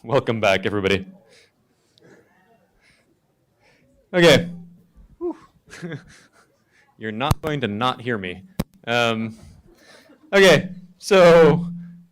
Welcome back, everybody. Okay. You're not going to not hear me. Okay, so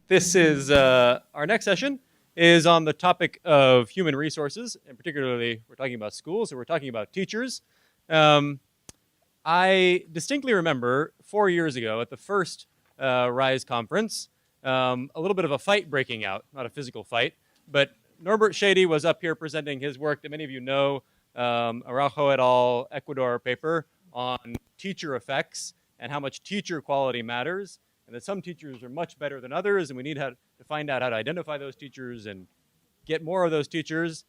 this is our next session is on the topic of human resources, and particularly we're talking about schools, so we're talking about teachers. I distinctly remember 4 years ago at the first RISE conference, a little bit of a fight breaking out, not a physical fight, but Norbert Shady was up here presenting his work that many of you know, Araujo et al. Ecuador paper on teacher effects and how much teacher quality matters, and that some teachers are much better than others, and we need to find out how to identify those teachers and get more of those teachers.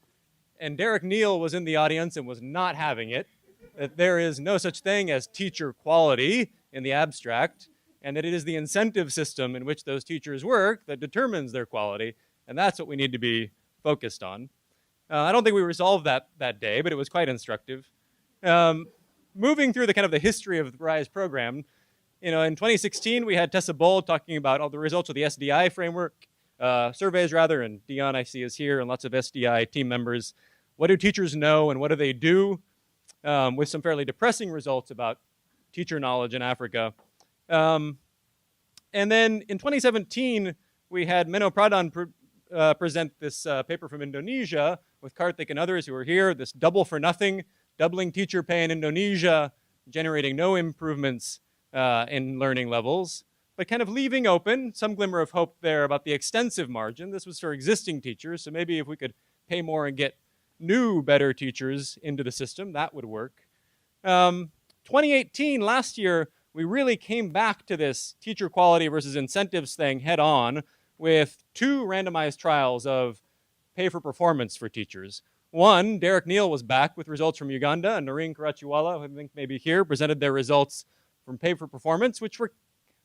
And Derek Neal was in the audience and was not having it, that there is no such thing as teacher quality in the abstract, and that it is the incentive system in which those teachers work that determines their quality, and that's what we need to be focused on. I don't think we resolved that day, but it was quite instructive. Moving through the history of the RISE program, in 2016 we had Tessa Bull talking about all the results of the SDI framework, surveys rather, and Deon I see is here, and lots of SDI team members. What do teachers know and what do they do? With some fairly depressing results about teacher knowledge in Africa. And then in 2017, we had Menno Pradhan present this paper from Indonesia with Karthik and others who were here, this double for nothing, doubling teacher pay in Indonesia, generating no improvements in learning levels, but kind of leaving open some glimmer of hope there about the extensive margin. This was for existing teachers, so maybe if we could pay more and get new, better teachers into the system, that would work. 2018, last year, we really came back to this teacher quality versus incentives thing head on with 2 randomized trials of pay for performance for teachers. One, Derek Neal was back with results from Uganda, and Noreen Karachiwala, who I think maybe here, presented their results from pay for performance, which were,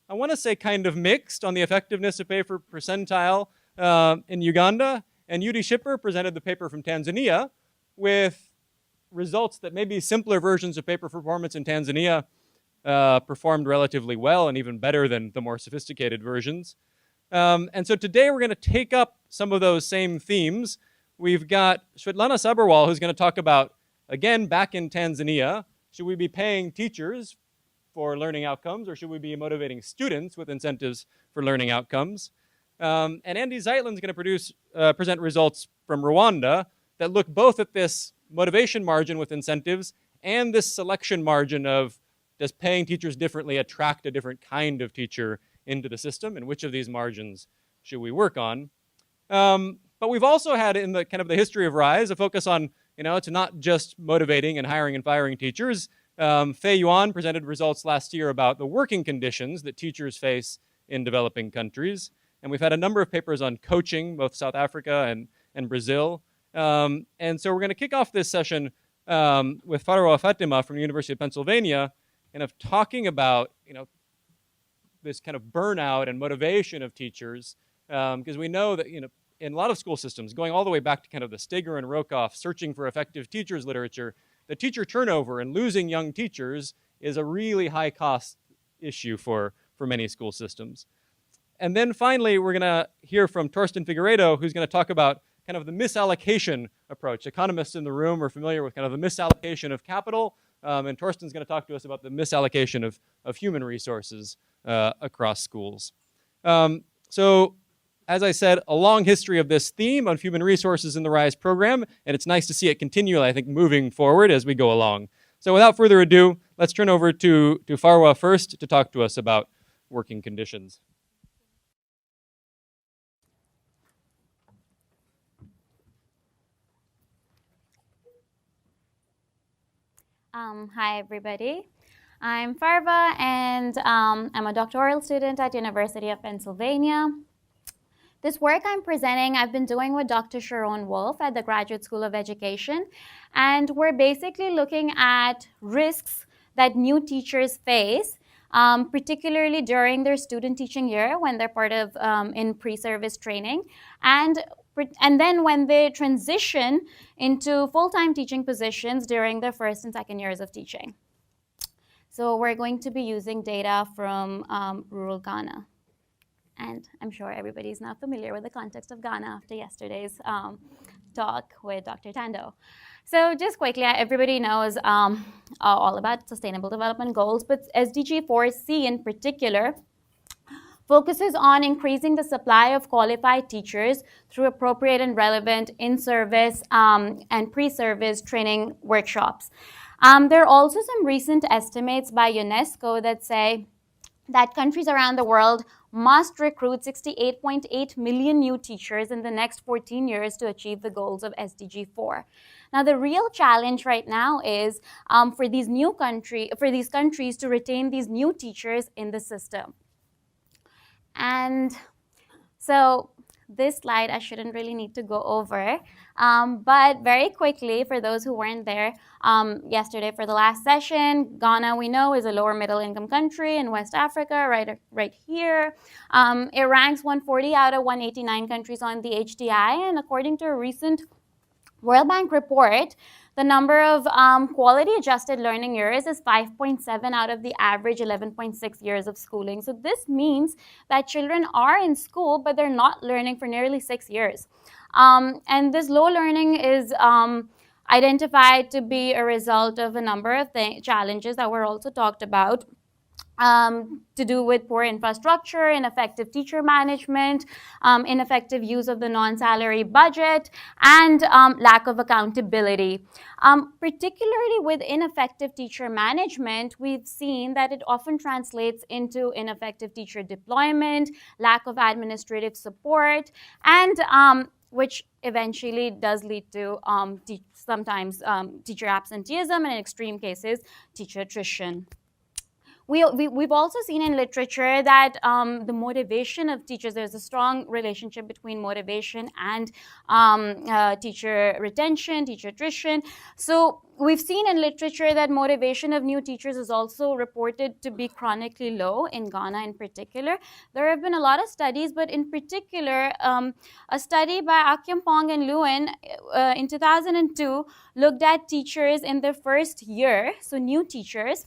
I want to say, kind of mixed on the effectiveness of pay for percentile in Uganda. And Yudi Schipper presented the paper from Tanzania with results that maybe simpler versions of pay for performance in Tanzania performed relatively well and even better than the more sophisticated versions. And so today we're going to take up some of those same themes. We've got Shwetlena Sabarwal, who's going to talk about, again, back in Tanzania, should we be paying teachers for learning outcomes, or should we be motivating students with incentives for learning outcomes? And Andy Zeitlin is going to present results from Rwanda that look both at this motivation margin with incentives and this selection margin of, does paying teachers differently attract a different kind of teacher into the system, and which of these margins should we work on? But we've also had in the the history of RISE a focus on, it's not just motivating and hiring and firing teachers. Fei Yuan presented results last year about the working conditions that teachers face in developing countries. And we've had a number of papers on coaching, both South Africa and Brazil. And so we're going to kick off this session with Farwa Fatima from the University of Pennsylvania, and of talking about this kind of burnout and motivation of teachers, because we know that in a lot of school systems, going all the way back to the Steger and Rokoff searching for effective teachers literature, the teacher turnover and losing young teachers is a really high cost issue for many school systems. And then finally, we're going to hear from Torsten Figueiredo, who's going to talk about the misallocation approach. Economists in the room are familiar with the misallocation of capital, and Torsten's going to talk to us about the misallocation of human resources across schools. So, as I said, a long history of this theme on human resources in the RISE program, and it's nice to see it continue, I think, moving forward as we go along. So without further ado, let's turn over to Farwa first to talk to us about working conditions. Hi, everybody. I'm Farwa, and I'm a doctoral student at University of Pennsylvania. This work I'm presenting, I've been doing with Dr. Sharon Wolf at the Graduate School of Education, and we're basically looking at risks that new teachers face, particularly during their student teaching year when they're part of in pre-service training, and then when they transition into full-time teaching positions during their first and second years of teaching. So we're going to be using data from rural Ghana. And I'm sure everybody's now familiar with the context of Ghana after yesterday's talk with Dr. Tando. So just quickly, everybody knows all about Sustainable Development Goals, but SDG 4C in particular focuses on increasing the supply of qualified teachers through appropriate and relevant in-service and pre-service training workshops. There are also some recent estimates by UNESCO that say that countries around the world must recruit 68.8 million new teachers in the next 14 years to achieve the goals of SDG 4. Now, the real challenge right now is for these countries to retain these new teachers in the system. And so this slide I shouldn't really need to go over, but very quickly, for those who weren't there yesterday for the last session, Ghana, we know, is a lower middle income country in West Africa, right here. It ranks 140 out of 189 countries on the HDI, and according to a recent World Bank report, the number of quality-adjusted learning years is 5.7 out of the average 11.6 years of schooling. So this means that children are in school, but they're not learning for nearly 6 years. And this low learning is identified to be a result of a number of challenges that were also talked about. To do with poor infrastructure, ineffective teacher management, ineffective use of the non-salary budget, and lack of accountability. Particularly with ineffective teacher management, we've seen that it often translates into ineffective teacher deployment, lack of administrative support, and which eventually does lead to sometimes teacher absenteeism, and in extreme cases, teacher attrition. We've also seen in literature that the motivation of teachers, there's a strong relationship between motivation and teacher retention, teacher attrition. So we've seen in literature that motivation of new teachers is also reported to be chronically low in Ghana in particular. There have been a lot of studies, but in particular, a study by Akyampong and Lewin in 2002 looked at teachers in their first year, so new teachers,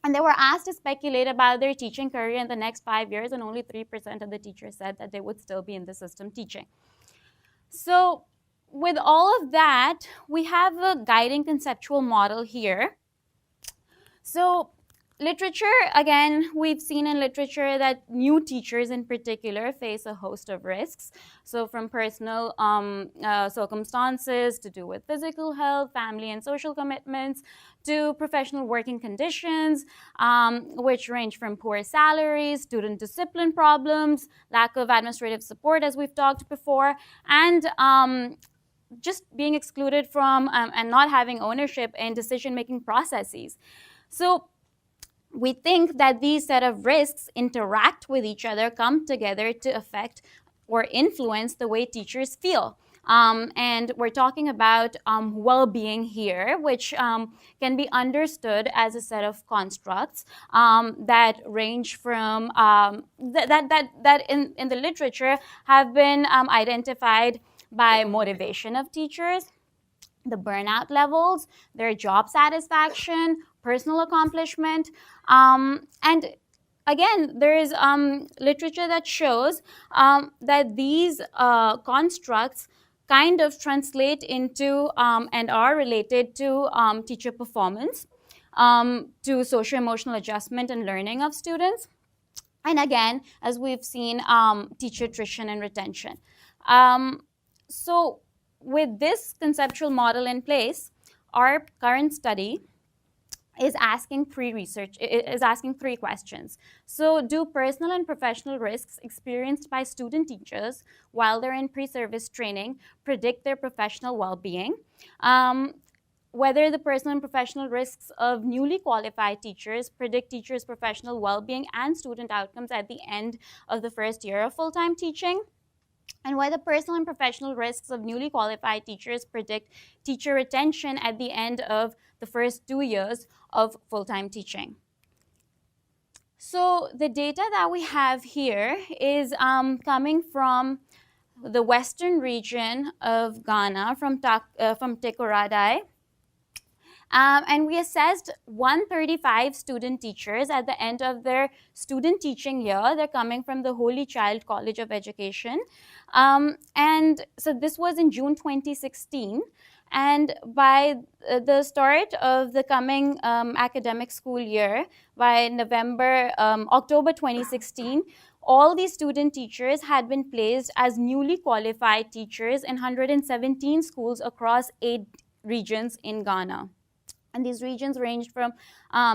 and they were asked to speculate about their teaching career in the next 5 years, and only 3% of the teachers said that they would still be in the system teaching. So with all of that, we have a guiding conceptual model here. So literature, again, we've seen in literature that new teachers in particular face a host of risks. So from personal circumstances to do with physical health, family and social commitments, to professional working conditions, which range from poor salaries, student discipline problems, lack of administrative support, as we've talked before, and just being excluded from and not having ownership in decision-making processes. So we think that these set of risks interact with each other, come together to affect or influence the way teachers feel. And we're talking about well-being here, which can be understood as a set of constructs that range from, that in the literature have been identified by motivation of teachers, the burnout levels, their job satisfaction, personal accomplishment, and again, there is literature that shows that these constructs kind of translate into and are related to teacher performance, to socio-emotional adjustment and learning of students, and again, as we've seen, teacher attrition and retention. So with this conceptual model in place, our current study is asking three questions. So do personal and professional risks experienced by student teachers while they're in pre-service training predict their professional well-being? Whether the personal and professional risks of newly qualified teachers predict teachers' professional well-being and student outcomes at the end of the first year of full-time teaching? And whether personal and professional risks of newly qualified teachers predict teacher retention at the end of the first 2 years of full-time teaching. So the data that we have here is coming from the western region of Ghana, from Tekoradai. And we assessed 135 student teachers at the end of their student teaching year. They're coming from the Holy Child College of Education. And so this was in June 2016. And by the start of the coming academic school year, by October 2016, all these student teachers had been placed as newly qualified teachers in 117 schools across 8 regions in Ghana. And these regions ranged from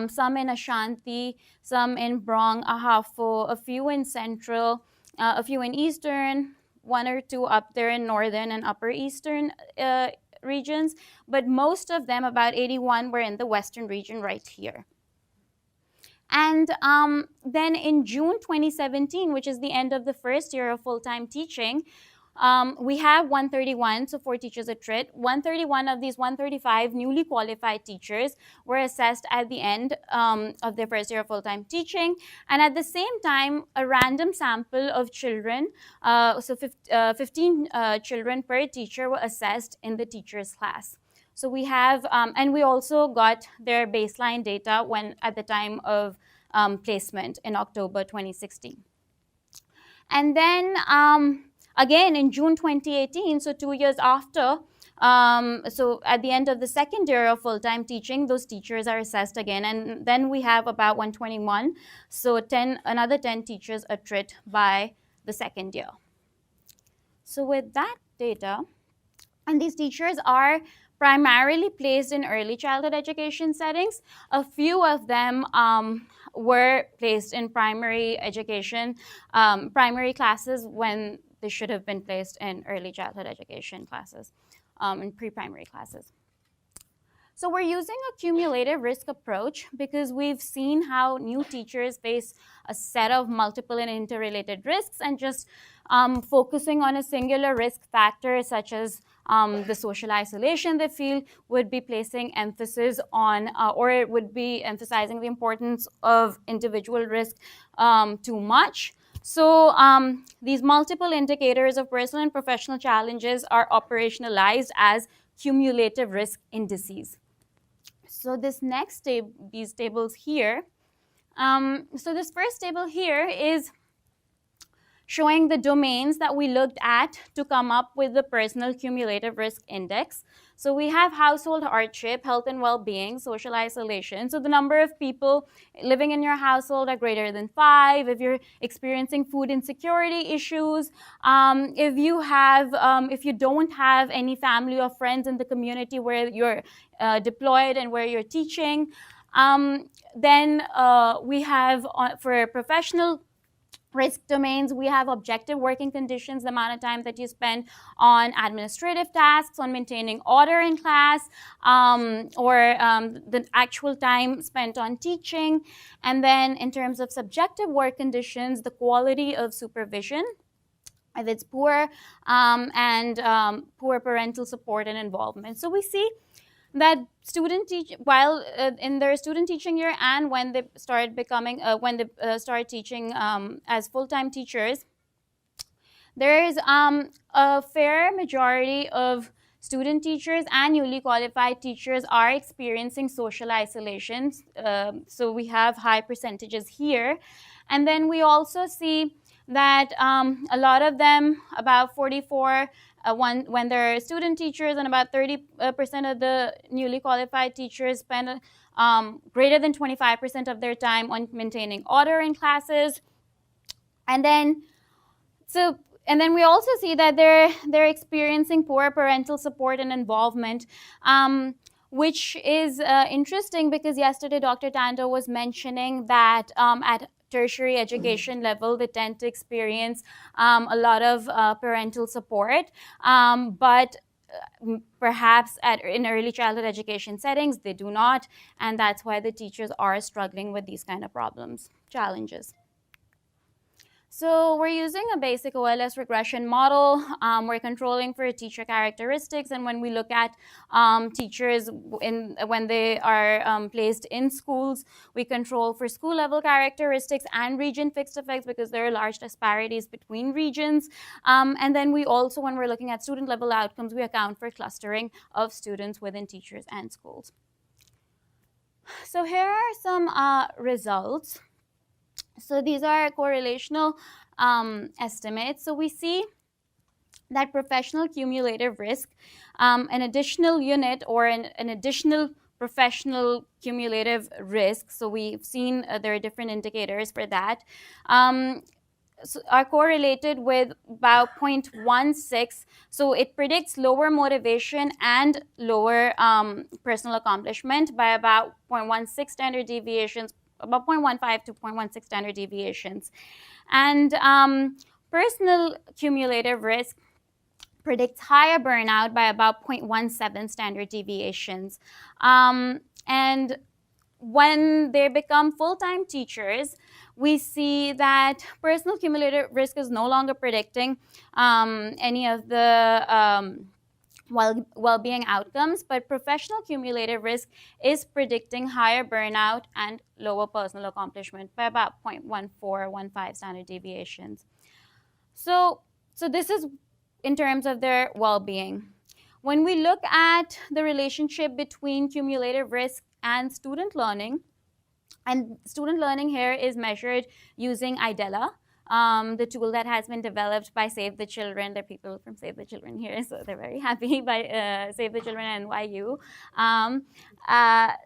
some in Ashanti, some in Brong, Ahafo, a few in Central, a few in Eastern, 1 or 2 up there in Northern and Upper Eastern regions, but most of them, about 81, were in the Western region right here. And then in June 2017, which is the end of the first year of full-time teaching, we have 131, so 4 teachers at TRIT. 131 of these 135 newly qualified teachers were assessed at the end of their first year of full-time teaching. And at the same time, a random sample of children, 15 children per teacher, were assessed in the teacher's class. So we have, and we also got their baseline data at the time of placement in October 2016. And then, again, in June 2018, so 2 years after, so at the end of the second year of full-time teaching, those teachers are assessed again. And then we have about 121, so another 10 teachers are TRIT by the second year. So with that data, and these teachers are primarily placed in early childhood education settings. A few of them were placed in primary education, primary classes, when they should have been placed in early childhood education classes, in pre-primary classes. So we're using a cumulative risk approach because we've seen how new teachers face a set of multiple and interrelated risks, and just focusing on a singular risk factor such as the social isolation they feel would be placing emphasis on, or it would be emphasizing the importance of individual risk too much. So these multiple indicators of personal and professional challenges are operationalized as cumulative risk indices. So this next these tables here, so this first table here is showing the domains that we looked at to come up with the personal cumulative risk index. So we have household hardship, health and well-being, social isolation. So the number of people living in your household are greater than 5. If you're experiencing food insecurity issues, if you don't have any family or friends in the community where you're deployed and where you're teaching, then we have for professional risk domains, we have objective working conditions, the amount of time that you spend on administrative tasks, on maintaining order in class, or the actual time spent on teaching. And then in terms of subjective work conditions, the quality of supervision, if it's poor, and poor parental support and involvement. So we see that while in their student teaching year and when they start start teaching as full-time teachers, there is a fair majority of student teachers and newly qualified teachers are experiencing social isolation. So we have high percentages here. And then we also see that a lot of them, about 44, when they're student teachers, and about 30% of the newly qualified teachers spend greater than 25% of their time on maintaining order in classes. And then we also see that they're experiencing poor parental support and involvement, which is interesting because yesterday Dr. Tando was mentioning that at tertiary education level, they tend to experience a lot of parental support, but perhaps in early childhood education settings, they do not, and that's why the teachers are struggling with these kind of challenges. So we're using a basic OLS regression model. We're controlling for teacher characteristics, and when we look at teachers when they are placed in schools, we control for school level characteristics and region fixed effects because there are large disparities between regions. And then we also, when we're looking at student level outcomes, we account for clustering of students within teachers and schools. So here are some results. So these are correlational estimates. So we see that professional cumulative risk, an additional unit or an additional professional cumulative risk, so we've seen there are different indicators for that, are correlated with about 0.16. So it predicts lower motivation and lower personal accomplishment by about 0.16 standard deviations, about 0.15 to 0.16 standard deviations. And personal cumulative risk predicts higher burnout by about 0.17 standard deviations. And when they become full-time teachers, we see that personal cumulative risk is no longer predicting any of the well-being outcomes, but professional cumulative risk is predicting higher burnout and lower personal accomplishment by about 0.1415 standard deviations. So this is in terms of their well-being. When we look at the relationship between cumulative risk and student learning, and student learning here is measured using IDELA, the tool that has been developed by Save the Children. There are people from Save the Children here, so they're very happy by Save the Children and NYU.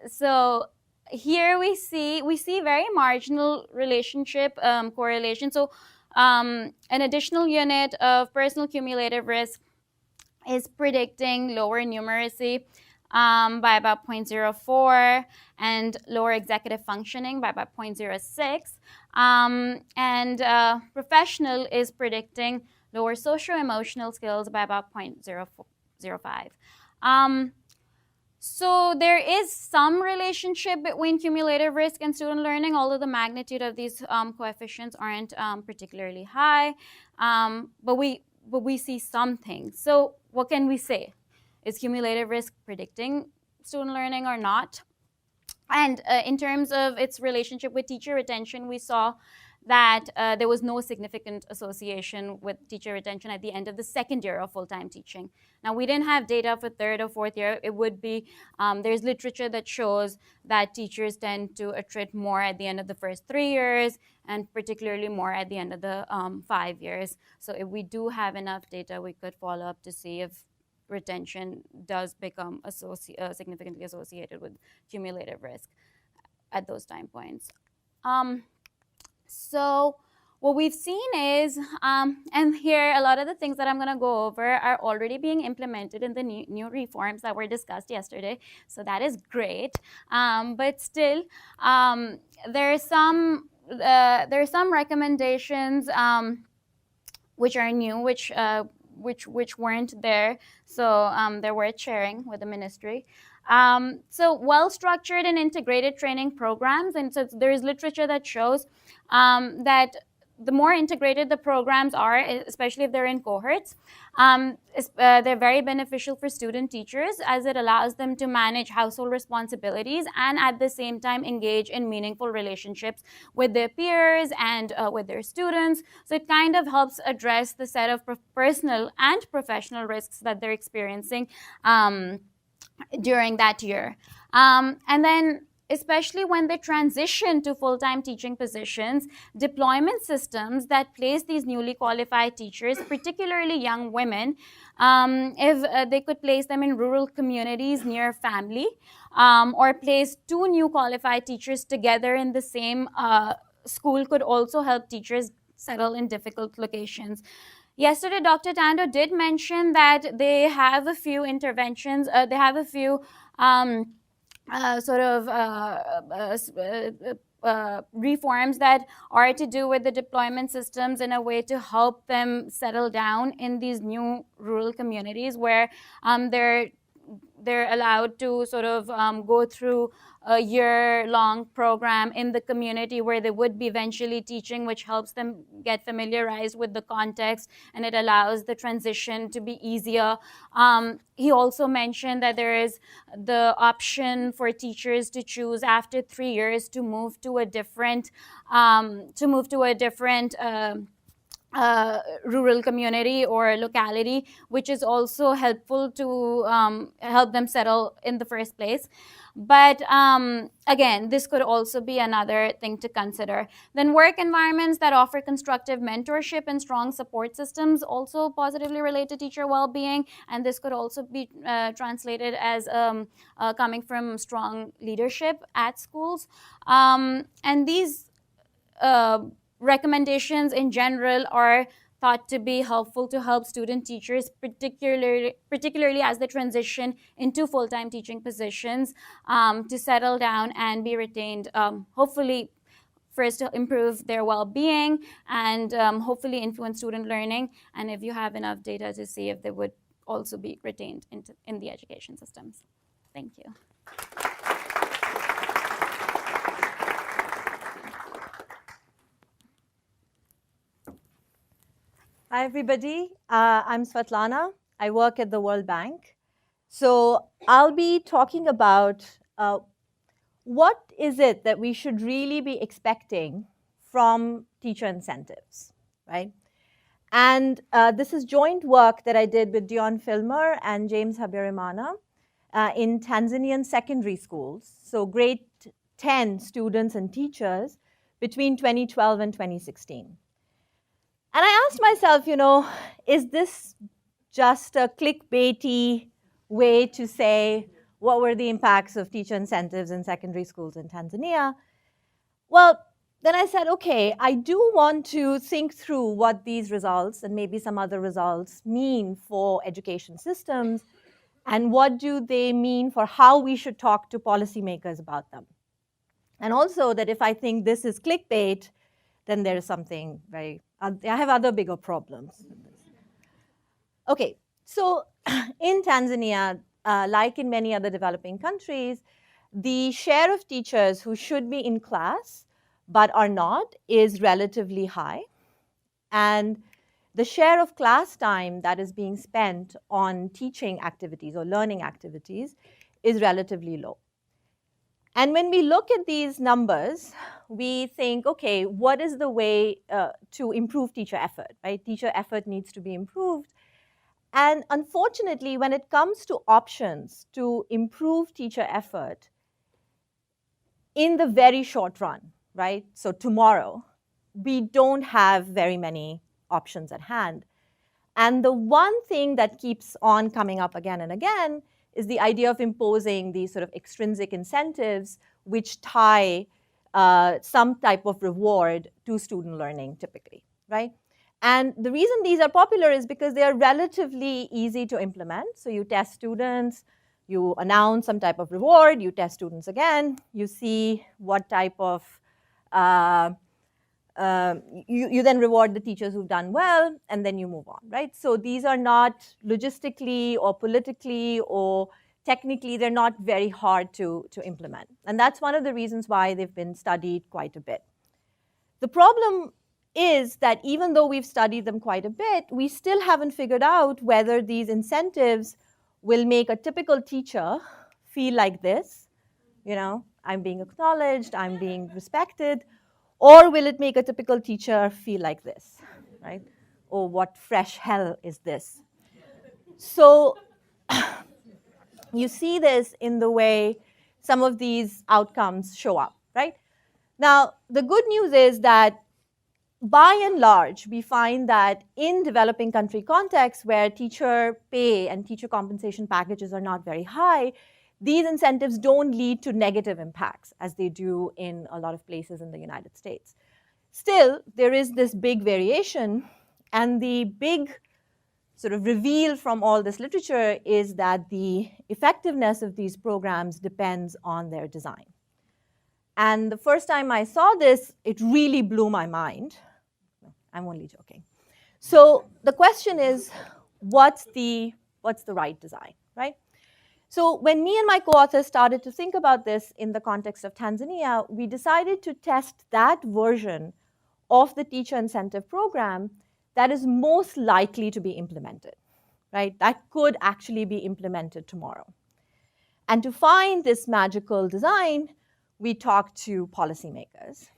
So here we see very marginal relationship correlation. So an additional unit of personal cumulative risk is predicting lower numeracy by about 0.04 and lower executive functioning by about 0.06. And professional is predicting lower socio-emotional skills by about 0.05. So there is some relationship between cumulative risk and student learning, although the magnitude of these coefficients aren't particularly high, but we see something. So what can we say? Is cumulative risk predicting student learning or not? And in terms of its relationship with teacher retention, we saw that there was no significant association with teacher retention at the end of the second year of full-time teaching. Now, we didn't have data for third or fourth year. It would be, there's literature that shows that teachers tend to attrit more at the end of the first 3 years, and particularly more at the end of the 5 years. So if we do have enough data, we could follow up to see if retention does become significantly associated with cumulative risk at those time points. So what we've seen is, and here a lot of the things that I'm going to go over are already being implemented in the new reforms that were discussed yesterday. So that is great. But still, there are some recommendations which are new, which weren't there. So they're worth sharing with the ministry. So well-structured and integrated training programs, and so there is literature that shows that the more integrated the programs are, especially if they're in cohorts, they're very beneficial for student teachers, as it allows them to manage household responsibilities and at the same time engage in meaningful relationships with their peers and with their students. So it kind of helps address the set of personal and professional risks that they're experiencing during that year. And then especially when they transition to full-time teaching positions, deployment systems that place these newly qualified teachers, particularly young women, if they could place them in rural communities near family, or place 2 new qualified teachers together in the same school, could also help teachers settle in difficult locations. Yesterday, Dr. Tando did mention that they have a few interventions, they have a few reforms that are to do with the deployment systems in a way to help them settle down in these new rural communities where they're allowed to sort of go through a year-long program in the community where they would be eventually teaching, which helps them get familiarized with the context, and it allows the transition to be easier. He also mentioned that there is the option for teachers to choose after 3 years to move to a different rural community or locality, which is also helpful to help them settle in the first place. But again, this could also be another thing to consider. Then work environments that offer constructive mentorship and strong support systems also positively relate to teacher well-being, and this could also be translated as coming from strong leadership at schools. And these recommendations in general are thought to be helpful to help student teachers, particularly as they transition into full-time teaching positions, to settle down and be retained, hopefully first to improve their well-being and hopefully influence student learning, and if you have enough data to see if they would also be retained in the education systems. Thank you. Hi, everybody. I'm Shwetlena. I work at the World Bank. So I'll be talking about what is it that we should really be expecting from teacher incentives, right? And this is joint work that I did with Deon and James Habyarimana in Tanzanian secondary schools, so grade 10 students and teachers between 2012 and 2016. And I asked myself, is this just a clickbaity way to say what were the impacts of teacher incentives in secondary schools in Tanzania? Well, then I said, okay, I do want to think through what these results and maybe some other results mean for education systems, and what do they mean for how we should talk to policymakers about them. And also that if I think this is clickbait, then there is something I have other bigger problems. Okay, so in Tanzania, like in many other developing countries, the share of teachers who should be in class but are not is relatively high. And the share of class time that is being spent on teaching activities or learning activities is relatively low. And when we look at these numbers, we think, okay, what is the way to improve teacher effort, right? Teacher effort needs to be improved. And unfortunately, when it comes to options to improve teacher effort in the very short run, right? So tomorrow, we don't have very many options at hand. And the one thing that keeps on coming up again and again is the idea of imposing these sort of extrinsic incentives which tie some type of reward to student learning typically, right? And the reason these are popular is because they are relatively easy to implement. So you test students, you announce some type of reward, you test students again, you see what type of, you then reward the teachers who've done well, and then you move on, right? So these are not logistically or politically or technically, they're not very hard to implement. And that's one of the reasons why they've been studied quite a bit. The problem is that even though we've studied them quite a bit, we still haven't figured out whether these incentives will make a typical teacher feel like this, I'm being acknowledged, I'm being respected, or will it make a typical teacher feel like this, right? Oh, what fresh hell is this? So you see this in the way some of these outcomes show up, right? Now, the good news is that by and large, we find that in developing country contexts where teacher pay and teacher compensation packages are not very high, these incentives don't lead to negative impacts as they do in a lot of places in the United States. Still, there is this big variation, and the big sort of reveal from all this literature is that the effectiveness of these programs depends on their design. And the first time I saw this, it really blew my mind. I'm only joking. So the question is, what's the right design, right? So when me and my co-authors started to think about this in the context of Tanzania, we decided to test that version of the teacher incentive program that is most likely to be implemented, right? That could actually be implemented tomorrow. And to find this magical design, we talked to policymakers,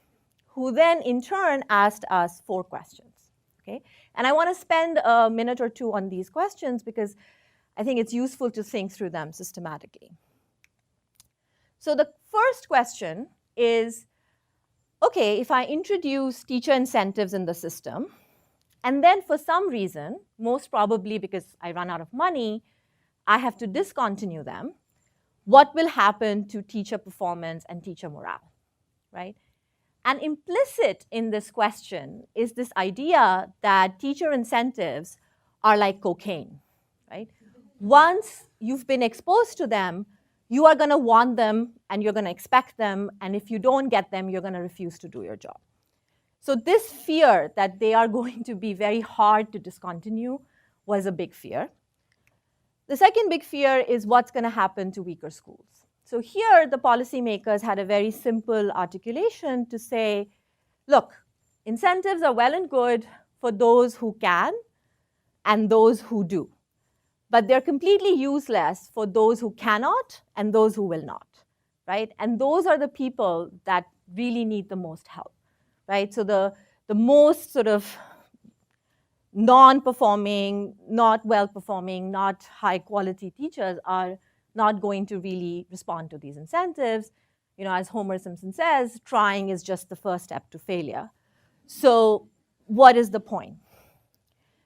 who then in turn asked us 4 questions. Okay? okay? And I want to spend a minute or two on these questions because I think it's useful to think through them systematically. So the first question is, okay, if I introduce teacher incentives in the system, and then for some reason, most probably because I run out of money, I have to discontinue them, what will happen to teacher performance and teacher morale, right? And implicit in this question is this idea that teacher incentives are like cocaine, right? Once you've been exposed to them, you are going to want them and you're going to expect them, and if you don't get them, you're going to refuse to do your job. So this fear that they are going to be very hard to discontinue was a big fear. The second big fear is what's going to happen to weaker schools. So here, the policymakers had a very simple articulation to say, look, incentives are well and good for those who can and those who do. But they're completely useless for those who cannot and those who will not, right? And those are the people that really need the most help, right? So the most sort of non-performing, not well-performing, not high-quality teachers are not going to really respond to these incentives. You know, as Homer Simpson says, trying is just the first step to failure. So what is the point?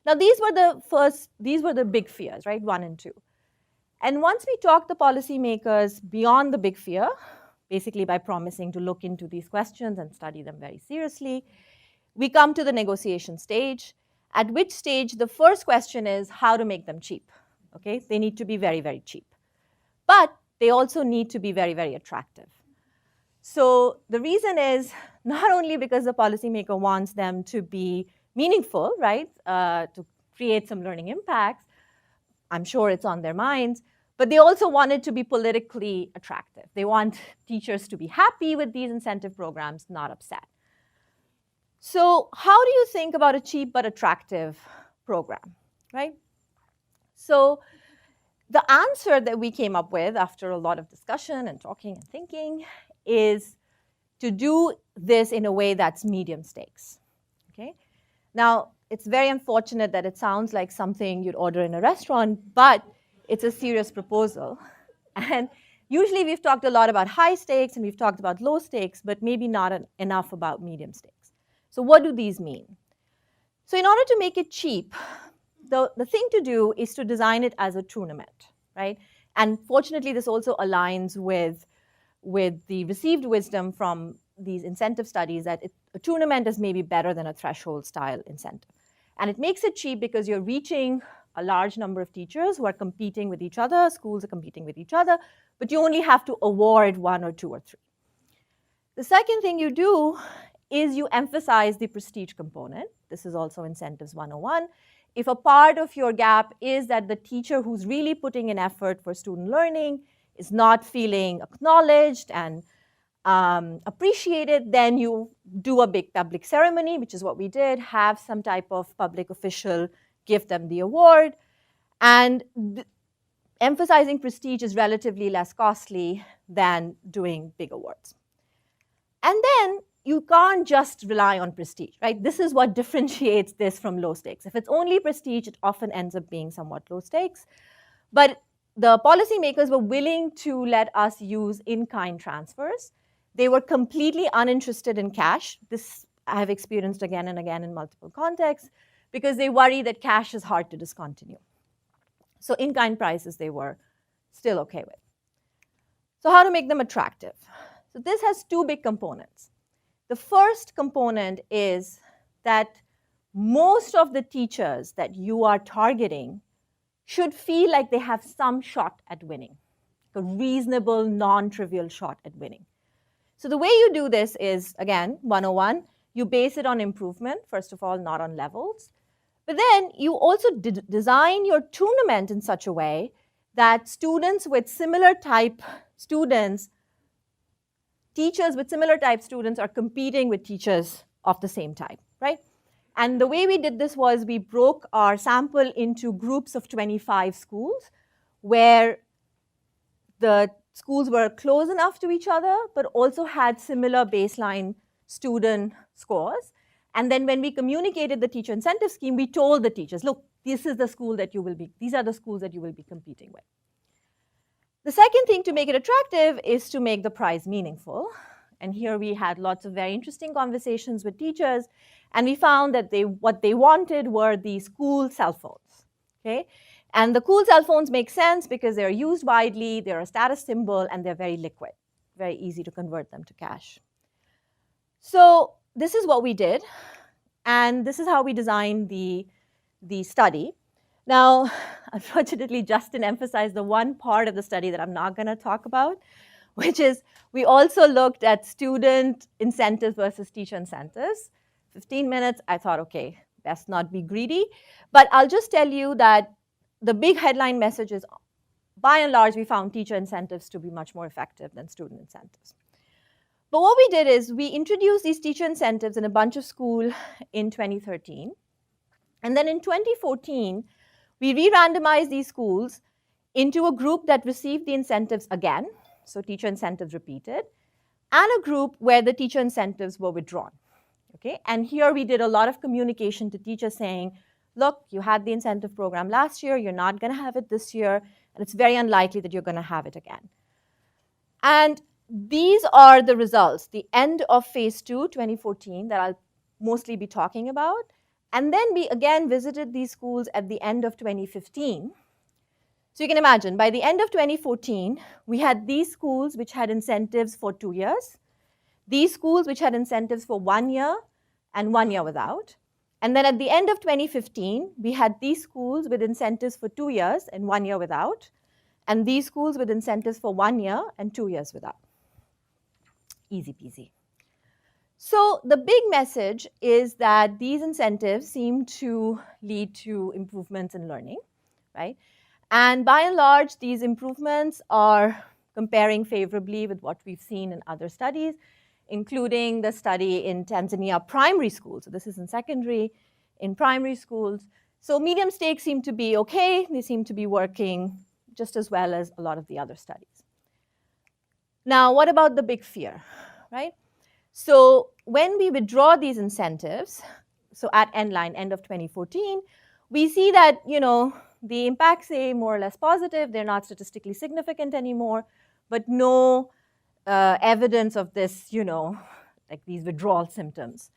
Now, these were the big fears, right? 1 and 2. And once we talked the policymakers beyond the big fear, basically by promising to look into these questions and study them very seriously, we come to the negotiation stage, at which stage the first question is how to make them cheap, okay? They need to be very, very cheap. But they also need to be very, very attractive. So the reason is not only because the policymaker wants them to be meaningful, right, to create some learning impacts, I'm sure it's on their minds, but they also want it to be politically attractive. They want teachers to be happy with these incentive programs, not upset. So how do you think about a cheap but attractive program, right? So the answer that we came up with after a lot of discussion and talking and thinking is to do this in a way that's medium stakes, okay? Now, it's very unfortunate that it sounds like something you'd order in a restaurant, but it's a serious proposal. And usually we've talked a lot about high stakes and we've talked about low stakes, but maybe not enough about medium stakes. So what do these mean? So in order to make it cheap, the thing to do is to design it as a tournament, right? And fortunately, this also aligns with the received wisdom from these incentive studies that a tournament is maybe better than a threshold style incentive. And it makes it cheap because you're reaching a large number of teachers who are competing with each other, schools are competing with each other, but you only have to award 1 or 2 or 3. The second thing you do is you emphasize the prestige component. This is also Incentives 101. If a part of your gap is that the teacher who's really putting in effort for student learning is not feeling acknowledged and appreciated, then you do a big public ceremony, which is what we did, have some type of public official give them the award. And emphasizing prestige is relatively less costly than doing big awards. And then you can't just rely on prestige, right? This is what differentiates this from low stakes. If it's only prestige, it often ends up being somewhat low stakes. But the policymakers were willing to let us use in-kind transfers. They were completely uninterested in cash. This I have experienced again and again in multiple contexts, because they worry that cash is hard to discontinue. So in-kind prices they were still okay with. So how to make them attractive? So this has 2 big components. The first component is that most of the teachers that you are targeting should feel like they have some shot at winning, a reasonable, non-trivial shot at winning. So the way you do this is, again, 101, you base it on improvement, first of all, not on levels. But then you also design your tournament in such a way that students with similar type students, teachers with similar type students are competing with teachers of the same type, right? And the way we did this was we broke our sample into groups of 25 schools where the schools were close enough to each other, but also had similar baseline student scores. And then when we communicated the teacher incentive scheme, we told the teachers, look, this is the school that you will be, these are the schools that you will be competing with. The second thing to make it attractive is to make the prize meaningful. And here we had lots of very interesting conversations with teachers, and we found that what they wanted were these cool cell phones, okay? And the cool cell phones make sense because they're used widely, they're a status symbol, and they're very liquid, very easy to convert them to cash. So this is what we did, and this is how we designed the study. Now, unfortunately, Justin emphasized the one part of the study that I'm not going to talk about, which is we also looked at student incentives versus teacher incentives. 15 minutes, I thought, okay, best not be greedy. But I'll just tell you that the big headline message is, by and large, we found teacher incentives to be much more effective than student incentives. But what we did is we introduced these teacher incentives in a bunch of schools in 2013. And then in 2014, we re-randomized these schools into a group that received the incentives again, so teacher incentives repeated, and a group where the teacher incentives were withdrawn. Okay? And here we did a lot of communication to teachers saying, look, you had the incentive program last year, you're not going to have it this year, and it's very unlikely that you're going to have it again. And these are the results, the end of phase 2, 2014, that I'll mostly be talking about. And then we again visited these schools at the end of 2015. So you can imagine, by the end of 2014, we had these schools which had incentives for 2 years, these schools which had incentives for 1 year and 1 year without. And then at the end of 2015, we had these schools with incentives for 2 years and 1 year without, and these schools with incentives for 1 year and 2 years without. Easy peasy. So the big message is that these incentives seem to lead to improvements in learning, right? And by and large, these improvements are comparing favorably with what we've seen in other studies, including the study in Tanzania primary schools. So this is in secondary, in primary schools. So medium stakes seem to be okay. They seem to be working just as well as a lot of the other studies. Now, what about the big fear, right? So when we withdraw these incentives, so at end line, end of 2014, we see that, the impacts say more or less positive. They're not statistically significant anymore, but no evidence of this, like these withdrawal symptoms.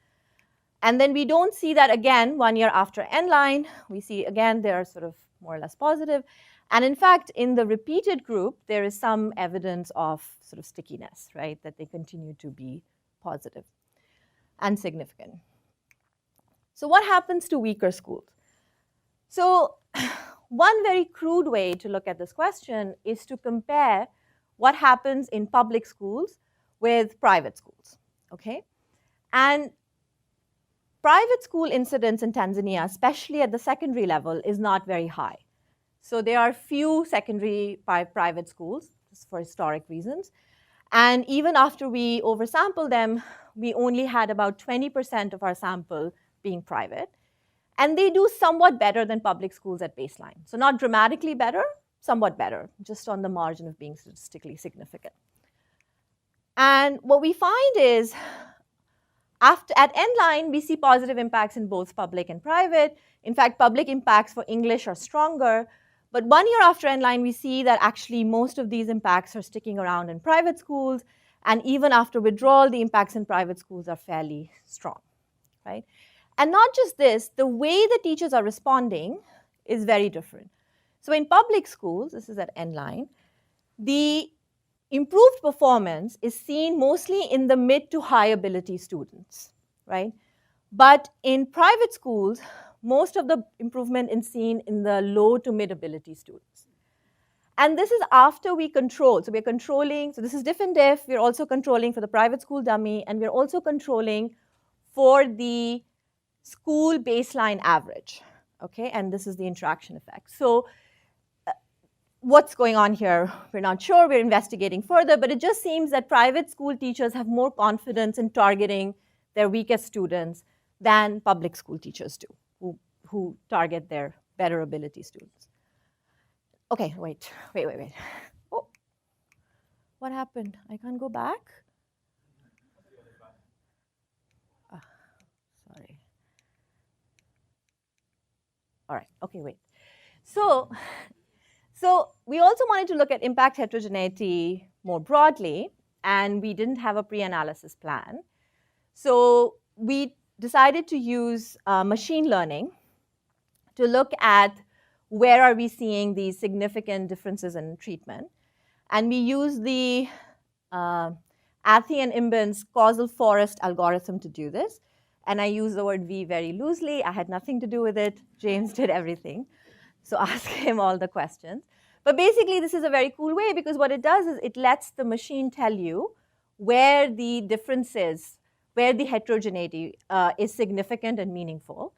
And then we don't see that again 1 year after end line. We see again they're sort of more or less positive. And in fact, in the repeated group, there is some evidence of sort of stickiness, right, that they continue to be positive and significant. So what happens to weaker schools? So one very crude way to look at this question is to compare what happens in public schools with private schools, okay? And private school incidence in Tanzania, especially at the secondary level, is not very high. So there are few secondary private schools, just for historic reasons. And even after we oversampled them, we only had about 20% of our sample being private. And they do somewhat better than public schools at baseline. So not dramatically better, somewhat better, just on the margin of being statistically significant. And what we find is, at end line, we see positive impacts in both public and private. In fact, public impacts for English are stronger. But 1 year after end line, we see that actually most of these impacts are sticking around in private schools. And even after withdrawal, the impacts in private schools are fairly strong, right? And not just this, the way the teachers are responding is very different. So in public schools, this is at end line, the improved performance is seen mostly in the mid to high ability students, right? But in private schools, most of the improvement is seen in the low to mid ability students. And this is after we control. So we're controlling, so this is diff and diff. We're also controlling for the private school dummy, and we're also controlling for the school baseline average, okay? And this is the interaction effect. So what's going on here? We're not sure. We're investigating further, but it just seems that private school teachers have more confidence in targeting their weakest students than public school teachers do, who target their better ability students. Okay, wait. Oh, what happened? I can't go back? Oh, sorry. All right, okay, wait. So we also wanted to look at impact heterogeneity more broadly, and we didn't have a pre-analysis plan. So we decided to use machine learning to look at where are we seeing these significant differences in treatment. And we used the Athey and Imbin's causal forest algorithm to do this. And I use the word we very loosely. I had nothing to do with it. James did everything. So ask him all the questions. But basically, this is a very cool way, because what it does is it lets the machine tell you where the differences, where the heterogeneity is significant and meaningful.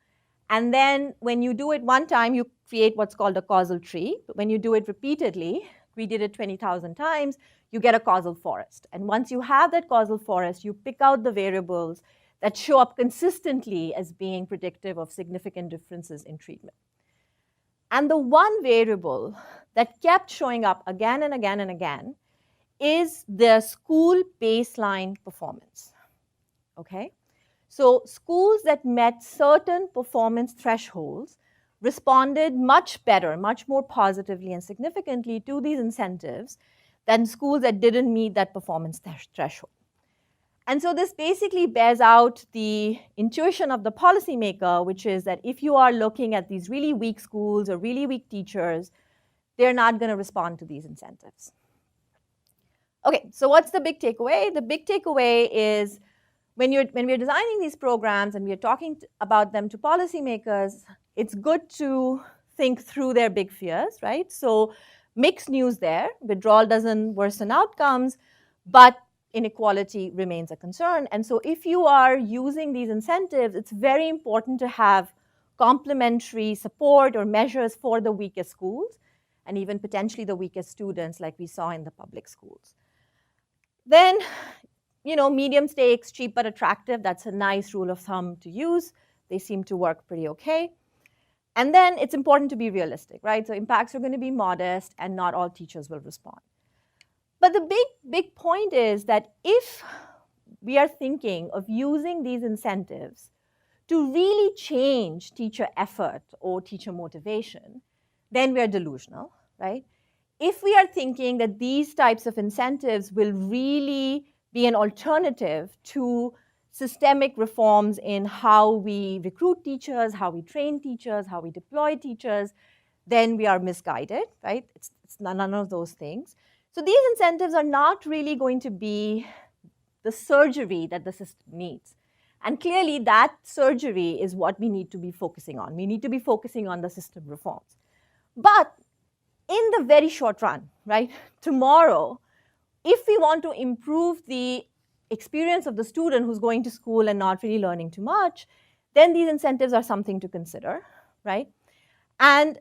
And then when you do it one time, you create what's called a causal tree. But when you do it repeatedly, we did it 20,000 times, you get a causal forest. And once you have that causal forest, you pick out the variables that show up consistently as being predictive of significant differences in treatment. And the one variable that kept showing up again and again and again is the school baseline performance. Okay? So schools that met certain performance thresholds responded much better, much more positively and significantly to these incentives than schools that didn't meet that performance threshold. And so this basically bears out the intuition of the policymaker, which is that if you are looking at these really weak schools or really weak teachers, they're not going to respond to these incentives. Okay, so what's the big takeaway? The big takeaway is when we're designing these programs and we're talking about them to policymakers, it's good to think through their big fears, right? So mixed news there. Withdrawal doesn't worsen outcomes, but inequality remains a concern. And so if you are using these incentives, it's very important to have complementary support or measures for the weakest schools and even potentially the weakest students like we saw in the public schools. Then, medium stakes, cheap but attractive, that's a nice rule of thumb to use. They seem to work pretty okay. And then it's important to be realistic, right? So impacts are going to be modest and not all teachers will respond. But the big point is that if we are thinking of using these incentives to really change teacher effort or teacher motivation, then we are delusional, right? If we are thinking that these types of incentives will really be an alternative to systemic reforms in how we recruit teachers, how we train teachers, how we deploy teachers, then we are misguided, right? It's none of those things. So these incentives are not really going to be the surgery that the system needs. And clearly that surgery is what we need to be focusing on. We need to be focusing on the system reforms. But in the very short run, right, tomorrow, if we want to improve the experience of the student who's going to school and not really learning too much, then these incentives are something to consider, right? And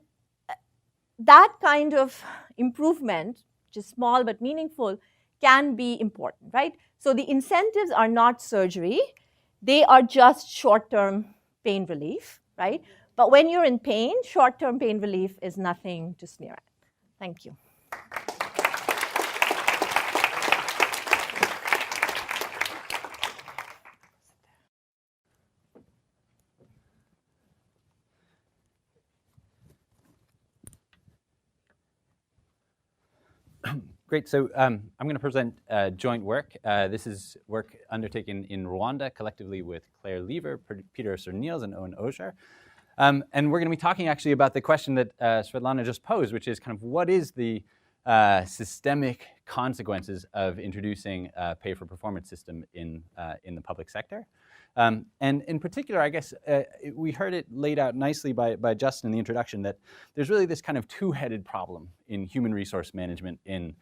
that kind of improvement, which is small but meaningful, can be important, right? So the incentives are not surgery. They are just short-term pain relief, right? But when you're in pain, short-term pain relief is nothing to sneer at. Thank you. Great. So I'm going to present joint work. This is work undertaken in Rwanda collectively with Clare, Pieter, Serneels, and Owen, Ozier. And we're going to be talking actually about the question that Shwetlena just posed, which is kind of what is the systemic consequences of introducing a pay-for-performance system in the public sector. And in particular, I guess we heard it laid out nicely by Justin in the introduction that there's really this kind of two-headed problem in human resource management in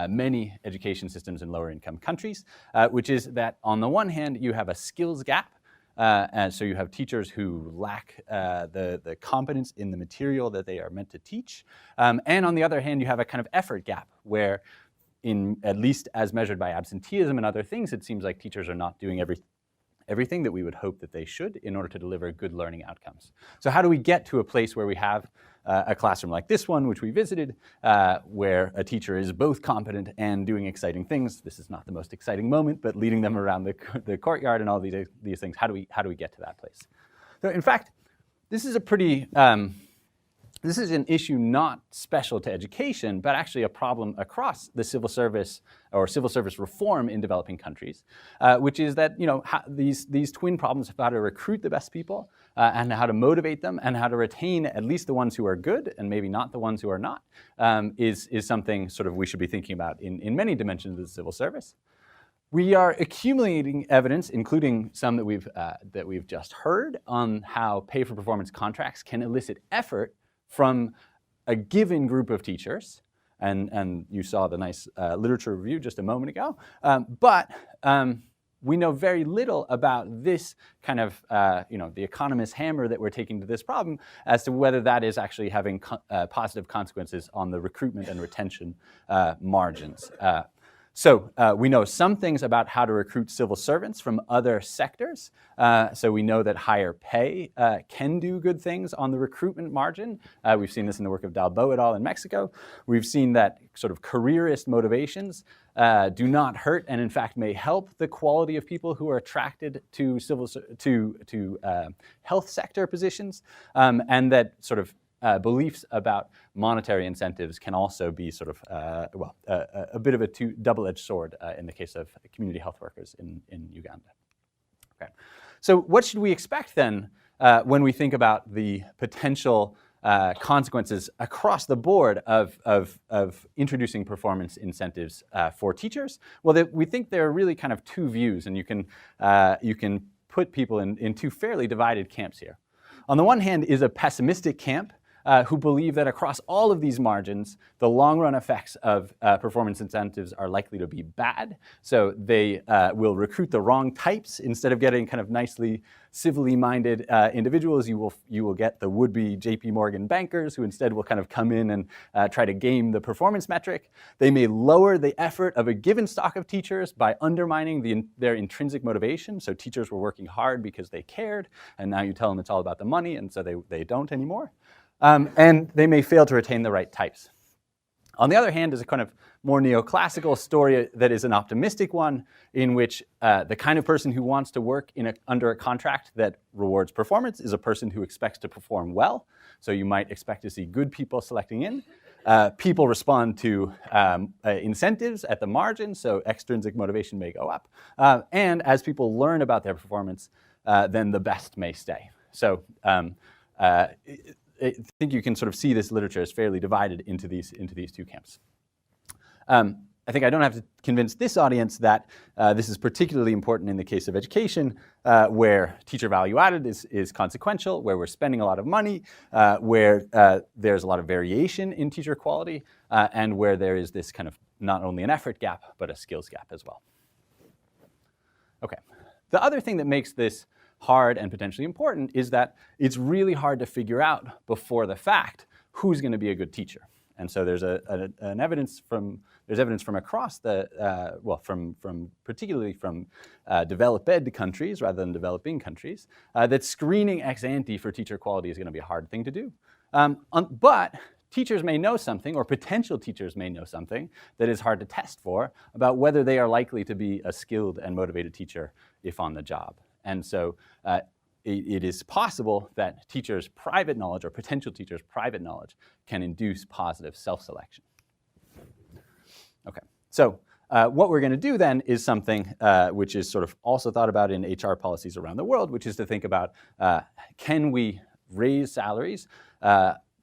many education systems in lower income countries, which is that on the one hand, you have a skills gap. And so you have teachers who lack the competence in the material that they are meant to teach. And on the other hand, you have a kind of effort gap where at least as measured by absenteeism and other things, it seems like teachers are not doing everything that we would hope that they should in order to deliver good learning outcomes. So how do we get to a place where we have a classroom like this one, which we visited, where a teacher is both competent and doing exciting things? This is not the most exciting moment, but leading them around the courtyard and all these things. How do we get to that place? So in fact, this is a pretty This is an issue not special to education, but actually a problem across the civil service or civil service reform in developing countries, which is that these twin problems of how to recruit the best people and how to motivate them and how to retain at least the ones who are good and maybe not the ones who are not is something sort of we should be thinking about in many dimensions of the civil service. We are accumulating evidence, including some that we've just heard, on how pay-for-performance contracts can elicit effort from a given group of teachers, and you saw the nice literature review just a moment ago, but we know very little about this kind of, the economist's hammer that we're taking to this problem as to whether that is actually having positive consequences on the recruitment and retention margins. So we know some things about how to recruit civil servants from other sectors. So we know that higher pay can do good things on the recruitment margin. We've seen this in the work of Dalbo et al. In Mexico. We've seen that sort of careerist motivations do not hurt and in fact may help the quality of people who are attracted to health sector positions, and that sort of beliefs about monetary incentives can also be sort of, a bit of a double-edged sword in the case of community health workers in Uganda. Okay. So what should we expect then when we think about the potential consequences across the board of introducing performance incentives for teachers? Well, we think there are really kind of two views, and you can put people in two fairly divided camps here. On the one hand is a pessimistic camp who believe that across all of these margins, the long-run effects of performance incentives are likely to be bad. So they will recruit the wrong types. Instead of getting kind of nicely civilly minded individuals, you will get the would-be JP Morgan bankers who instead will kind of come in and try to game the performance metric. They may lower the effort of a given stock of teachers by undermining their intrinsic motivation. So teachers were working hard because they cared, and now you tell them it's all about the money, and so they don't anymore. And they may fail to retain the right types. On the other hand is a kind of more neoclassical story that is an optimistic one, in which the kind of person who wants to work under a contract that rewards performance is a person who expects to perform well. So you might expect to see good people selecting in. People respond to incentives at the margin, so extrinsic motivation may go up. And as people learn about their performance, then the best may stay. So I think you can sort of see this literature as fairly divided into these two camps. I think I don't have to convince this audience that this is particularly important in the case of education, where teacher value added is consequential, where we're spending a lot of money, where there's a lot of variation in teacher quality, and where there is this kind of not only an effort gap, but a skills gap as well. Okay. The other thing that makes this hard and potentially important is that it's really hard to figure out before the fact who's going to be a good teacher. And so there's evidence from across from particularly from developed countries rather than developing countries, that screening ex ante for teacher quality is going to be a hard thing to do. But teachers may know something, or potential teachers may know something that is hard to test for about whether they are likely to be a skilled and motivated teacher if on the job. And so it is possible that teachers' private knowledge or potential teachers' private knowledge can induce positive self-selection. Okay, so what we're going to do then is something which is sort of also thought about in HR policies around the world, which is to think about can we raise salaries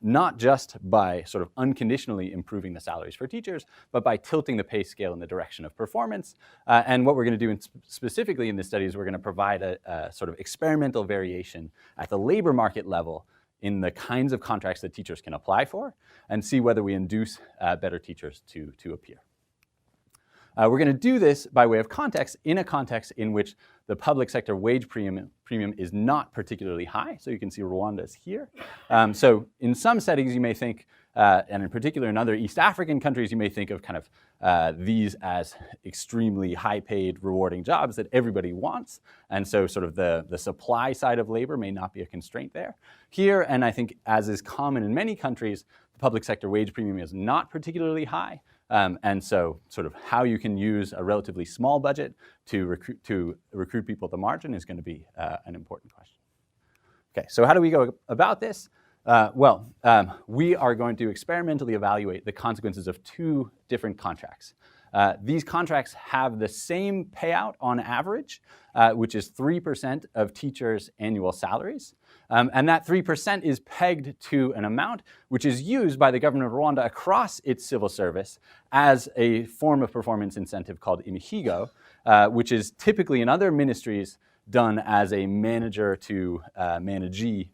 not just by sort of unconditionally improving the salaries for teachers, but by tilting the pay scale in the direction of performance. And what we're going to do specifically in this study is we're going to provide a sort of experimental variation at the labor market level in the kinds of contracts that teachers can apply for and see whether we induce better teachers to appear. We're going to do this by way of context, in a context in which the public sector wage premium is not particularly high. So you can see Rwanda is here. So in some settings you may think, and in particular in other East African countries, you may think of kind of these as extremely high-paid, rewarding jobs that everybody wants. And so sort of the supply side of labor may not be a constraint there. Here, and I think as is common in many countries, the public sector wage premium is not particularly high. And so sort of how you can use a relatively small budget to recruit people at the margin is going to be an important question. Okay, so how do we go about this? We are going to experimentally evaluate the consequences of two different contracts. These contracts have the same payout on average, which is 3% of teachers' annual salaries. And that 3% is pegged to an amount which is used by the government of Rwanda across its civil service as a form of performance incentive called imihigo, which is typically in other ministries done as a manager to managee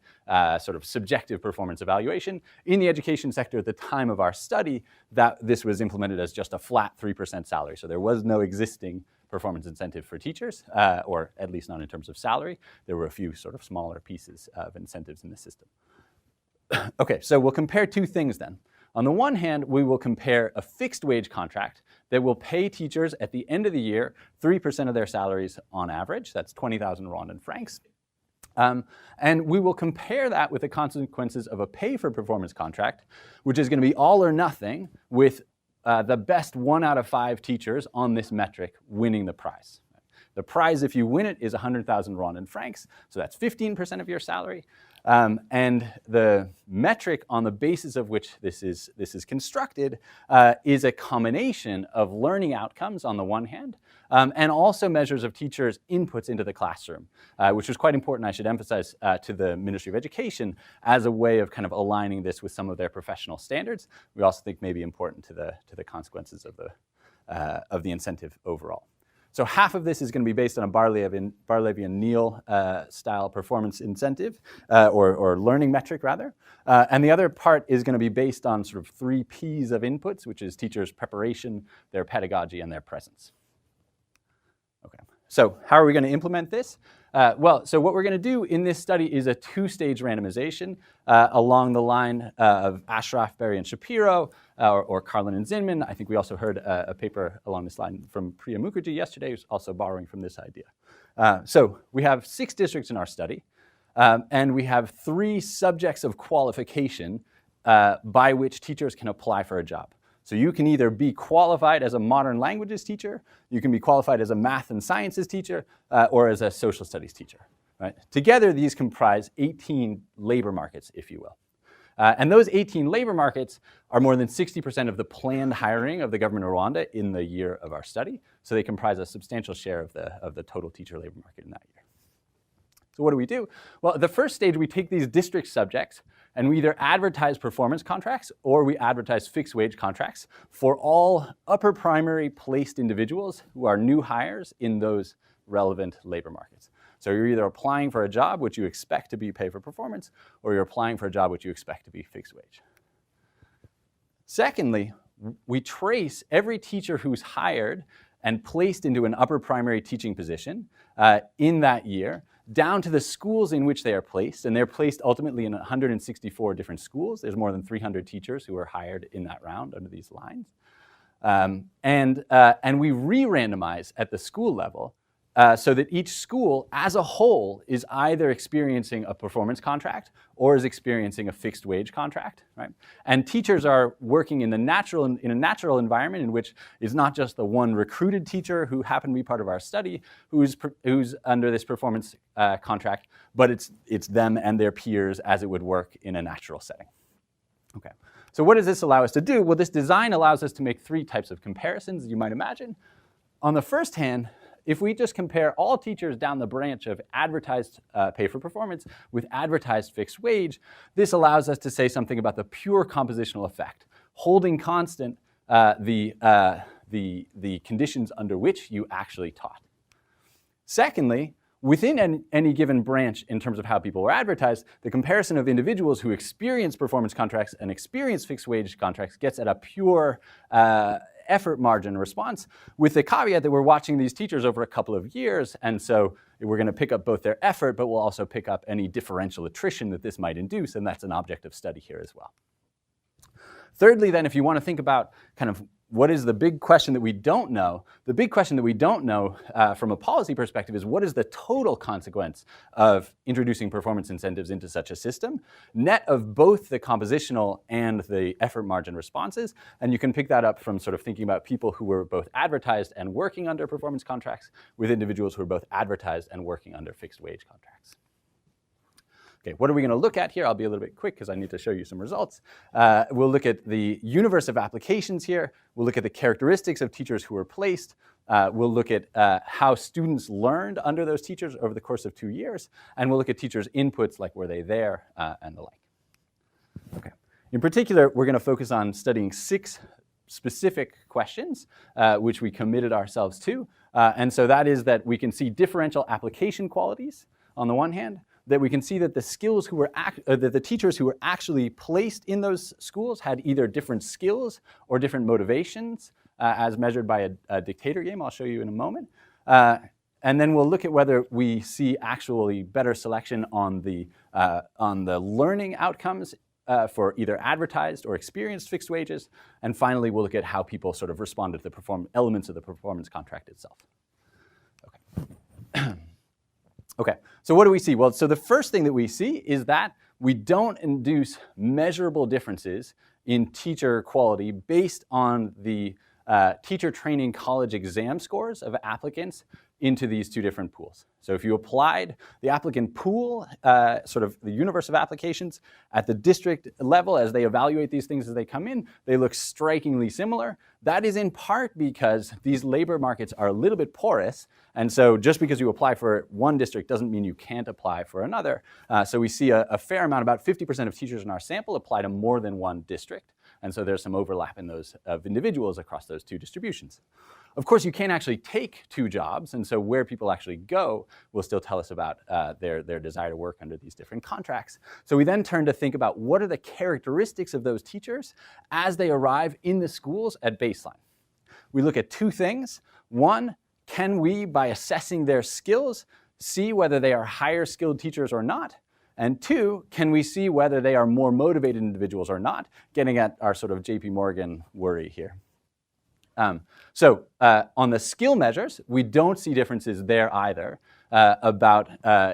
sort of subjective performance evaluation. In the education sector at the time of our study, that this was implemented as just a flat 3% salary. So there was no existing performance incentive for teachers, or at least not in terms of salary. There were a few sort of smaller pieces of incentives in the system. Okay, so we'll compare two things then. On the one hand, we will compare a fixed wage contract that will pay teachers at the end of the year 3% of their salaries on average. That's 20,000 Rwandan francs. And we will compare that with the consequences of a pay-for-performance contract, which is going to be all or nothing, with the best 1 out of 5 teachers on this metric winning the prize. The prize, if you win it, is 100,000 Rwandan francs, so that's 15% of your salary. And the metric on the basis of which this is constructed is a combination of learning outcomes on the one hand, and also measures of teachers' inputs into the classroom, which was quite important, I should emphasize, to the Ministry of Education as a way of kind of aligning this with some of their professional standards. We also think may be important to the consequences of the incentive overall. So half of this is going to be based on a Barlevian-Neal style performance incentive, or learning metric rather. And the other part is going to be based on sort of 3 Ps of inputs, which is teachers' preparation, their pedagogy, and their presence. Okay, so how are we going to implement this? So what we're going to do in this study is a 2-stage randomization along the line of Ashraf, Berry, and Shapiro, or Carlin and Zinman. I think we also heard a paper along this line from Priya Mukherjee yesterday, who's also borrowing from this idea. So we have 6 districts in our study, and we have 3 subjects of qualification by which teachers can apply for a job. So you can either be qualified as a modern languages teacher, you can be qualified as a math and sciences teacher, or as a social studies teacher. Right? Together, these comprise 18 labor markets, if you will. And those 18 labor markets are more than 60% of the planned hiring of the government of Rwanda in the year of our study. So they comprise a substantial share of the total teacher labor market in that year. So what do? Well, at the first stage, we take these district subjects and we either advertise performance contracts or we advertise fixed wage contracts for all upper primary placed individuals who are new hires in those relevant labor markets. So you're either applying for a job which you expect to be pay for performance, or you're applying for a job which you expect to be fixed wage. Secondly, we trace every teacher who's hired and placed into an upper primary teaching position in that year, down to the schools in which they are placed, and they're placed ultimately in 164 different schools. There's more than 300 teachers who were hired in that round under these lines. And we re-randomize at the school level so that each school as a whole is either experiencing a performance contract or is experiencing a fixed wage contract, right? And teachers are working in a natural environment in which it's not just the one recruited teacher who happened to be part of our study who's under this performance contract, but it's them and their peers as it would work in a natural setting. Okay, so what does this allow us to do? Well, this design allows us to make 3 types of comparisons, as you might imagine. On the first hand, if we just compare all teachers down the branch of advertised pay for performance with advertised fixed wage, this allows us to say something about the pure compositional effect, holding constant the conditions under which you actually taught. Secondly, within any given branch in terms of how people were advertised, the comparison of individuals who experience performance contracts and experience fixed wage contracts gets at a pure effort margin response, with the caveat that we're watching these teachers over a couple of years, and so we're going to pick up both their effort, but we'll also pick up any differential attrition that this might induce, and that's an object of study here as well. Thirdly, then, if you want to think about kind of what is the big question that we don't know, the big question that we don't know from a policy perspective is what is the total consequence of introducing performance incentives into such a system, net of both the compositional and the effort margin responses. And you can pick that up from sort of thinking about people who were both advertised and working under performance contracts with individuals who were both advertised and working under fixed wage contracts. Okay, what are we going to look at here? I'll be a little bit quick because I need to show you some results. We'll look at the universe of applications here. We'll look at the characteristics of teachers who were placed. We'll look at how students learned under those teachers over the course of 2 years. And we'll look at teachers' inputs, like were they there and the like. Okay. In particular, we're going to focus on studying 6 specific questions, which we committed ourselves to. And so that is that we can see differential application qualities on the one hand, that we can see that the skills who were that the teachers who were actually placed in those schools had either different skills or different motivations, as measured by a dictator game I'll show you in a moment. And then we'll look at whether we see actually better selection on the learning outcomes for either advertised or experienced fixed wages. And finally, we'll look at how people sort of responded to the elements of the performance contract itself. Okay. Okay, so what do we see? Well, so the first thing that we see is that we don't induce measurable differences in teacher quality based on the teacher training college exam scores of applicants into these 2 different pools. So if you applied the applicant pool, sort of the universe of applications at the district level as they evaluate these things as they come in, they look strikingly similar. That is in part because these labor markets are a little bit porous, and so just because you apply for one district doesn't mean you can't apply for another. So we see a fair amount, about 50% of teachers in our sample apply to more than one district, and so there's some overlap in those of individuals across those 2 distributions. Of course, you can't actually take 2 jobs, and so where people actually go will still tell us about their desire to work under these different contracts. So we then turn to think about what are the characteristics of those teachers as they arrive in the schools at baseline. We look at 2 things. One, can we, by assessing their skills, see whether they are higher skilled teachers or not? And 2, can we see whether they are more motivated individuals or not, getting at our sort of JP Morgan worry here. So on the skill measures, we don't see differences there either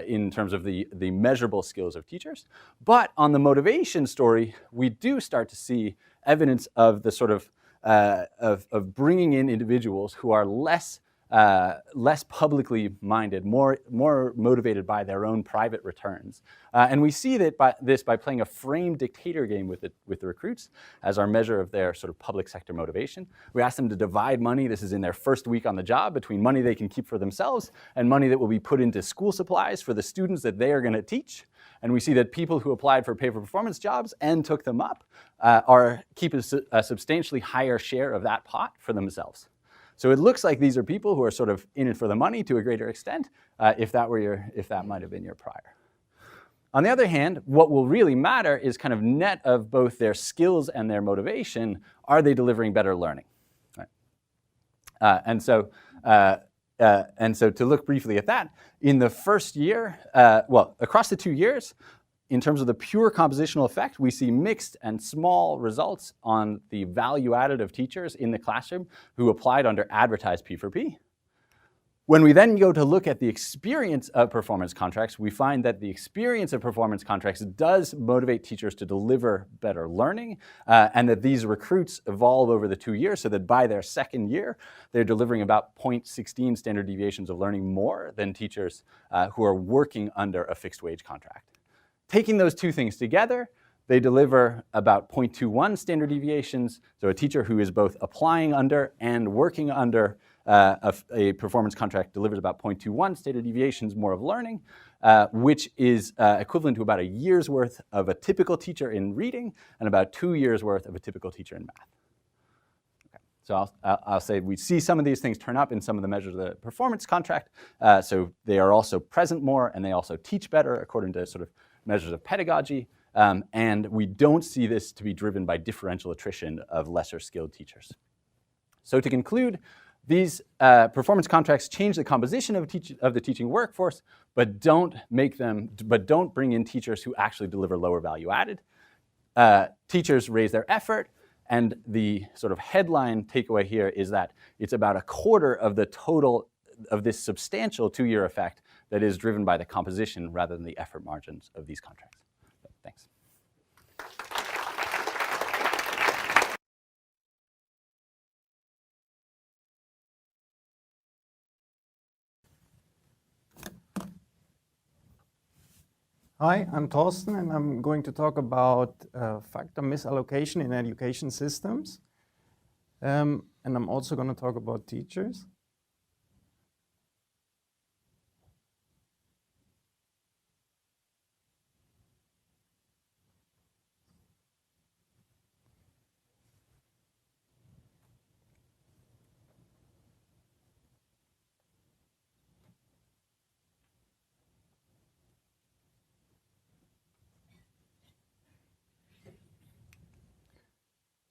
in terms of the measurable skills of teachers. But on the motivation story, we do start to see evidence of the sort of bringing in individuals who are less publicly minded, more motivated by their own private returns. And we see that by playing a framed dictator game with the recruits as our measure of their sort of public sector motivation. We ask them to divide money, this is in their first week on the job, between money they can keep for themselves and money that will be put into school supplies for the students that they are going to teach. And we see that people who applied for pay-for-performance jobs and took them up keep a substantially higher share of that pot for themselves. So it looks like these are people who are sort of in it for the money to a greater extent, if that might have been your prior. On the other hand, what will really matter is kind of net of both their skills and their motivation. Are they delivering better learning? Right. And so to look briefly at that, in the first year, across the 2 years, in terms of the pure compositional effect, we see mixed and small results on the value added of teachers in the classroom who applied under advertised P4P. When we then go to look at the experience of performance contracts, we find that the experience of performance contracts does motivate teachers to deliver better learning, and that these recruits evolve over the 2 years so that by their second year, they're delivering about 0.16 standard deviations of learning more than teachers who are working under a fixed wage contract. Taking those 2 things together, they deliver about 0.21 standard deviations. So a teacher who is both applying under and working under a performance contract delivers about 0.21 standard deviations more of learning, which is equivalent to about a year's worth of a typical teacher in reading and about 2 years' worth of a typical teacher in math. Okay. So I'll say we see some of these things turn up in some of the measures of the performance contract. So they are also present more and they also teach better according to sort of measures of pedagogy, and we don't see this to be driven by differential attrition of lesser skilled teachers. So to conclude, these performance contracts change the composition of the teaching workforce, but don't bring in teachers who actually deliver lower value added. Teachers raise their effort, and the sort of headline takeaway here is that it's about a quarter of the total of this substantial 2-year effect that is driven by the composition rather than the effort margins of these contracts. Thanks. Hi, I'm Thorsten, and I'm going to talk about factor misallocation in education systems. And I'm also going to talk about teachers.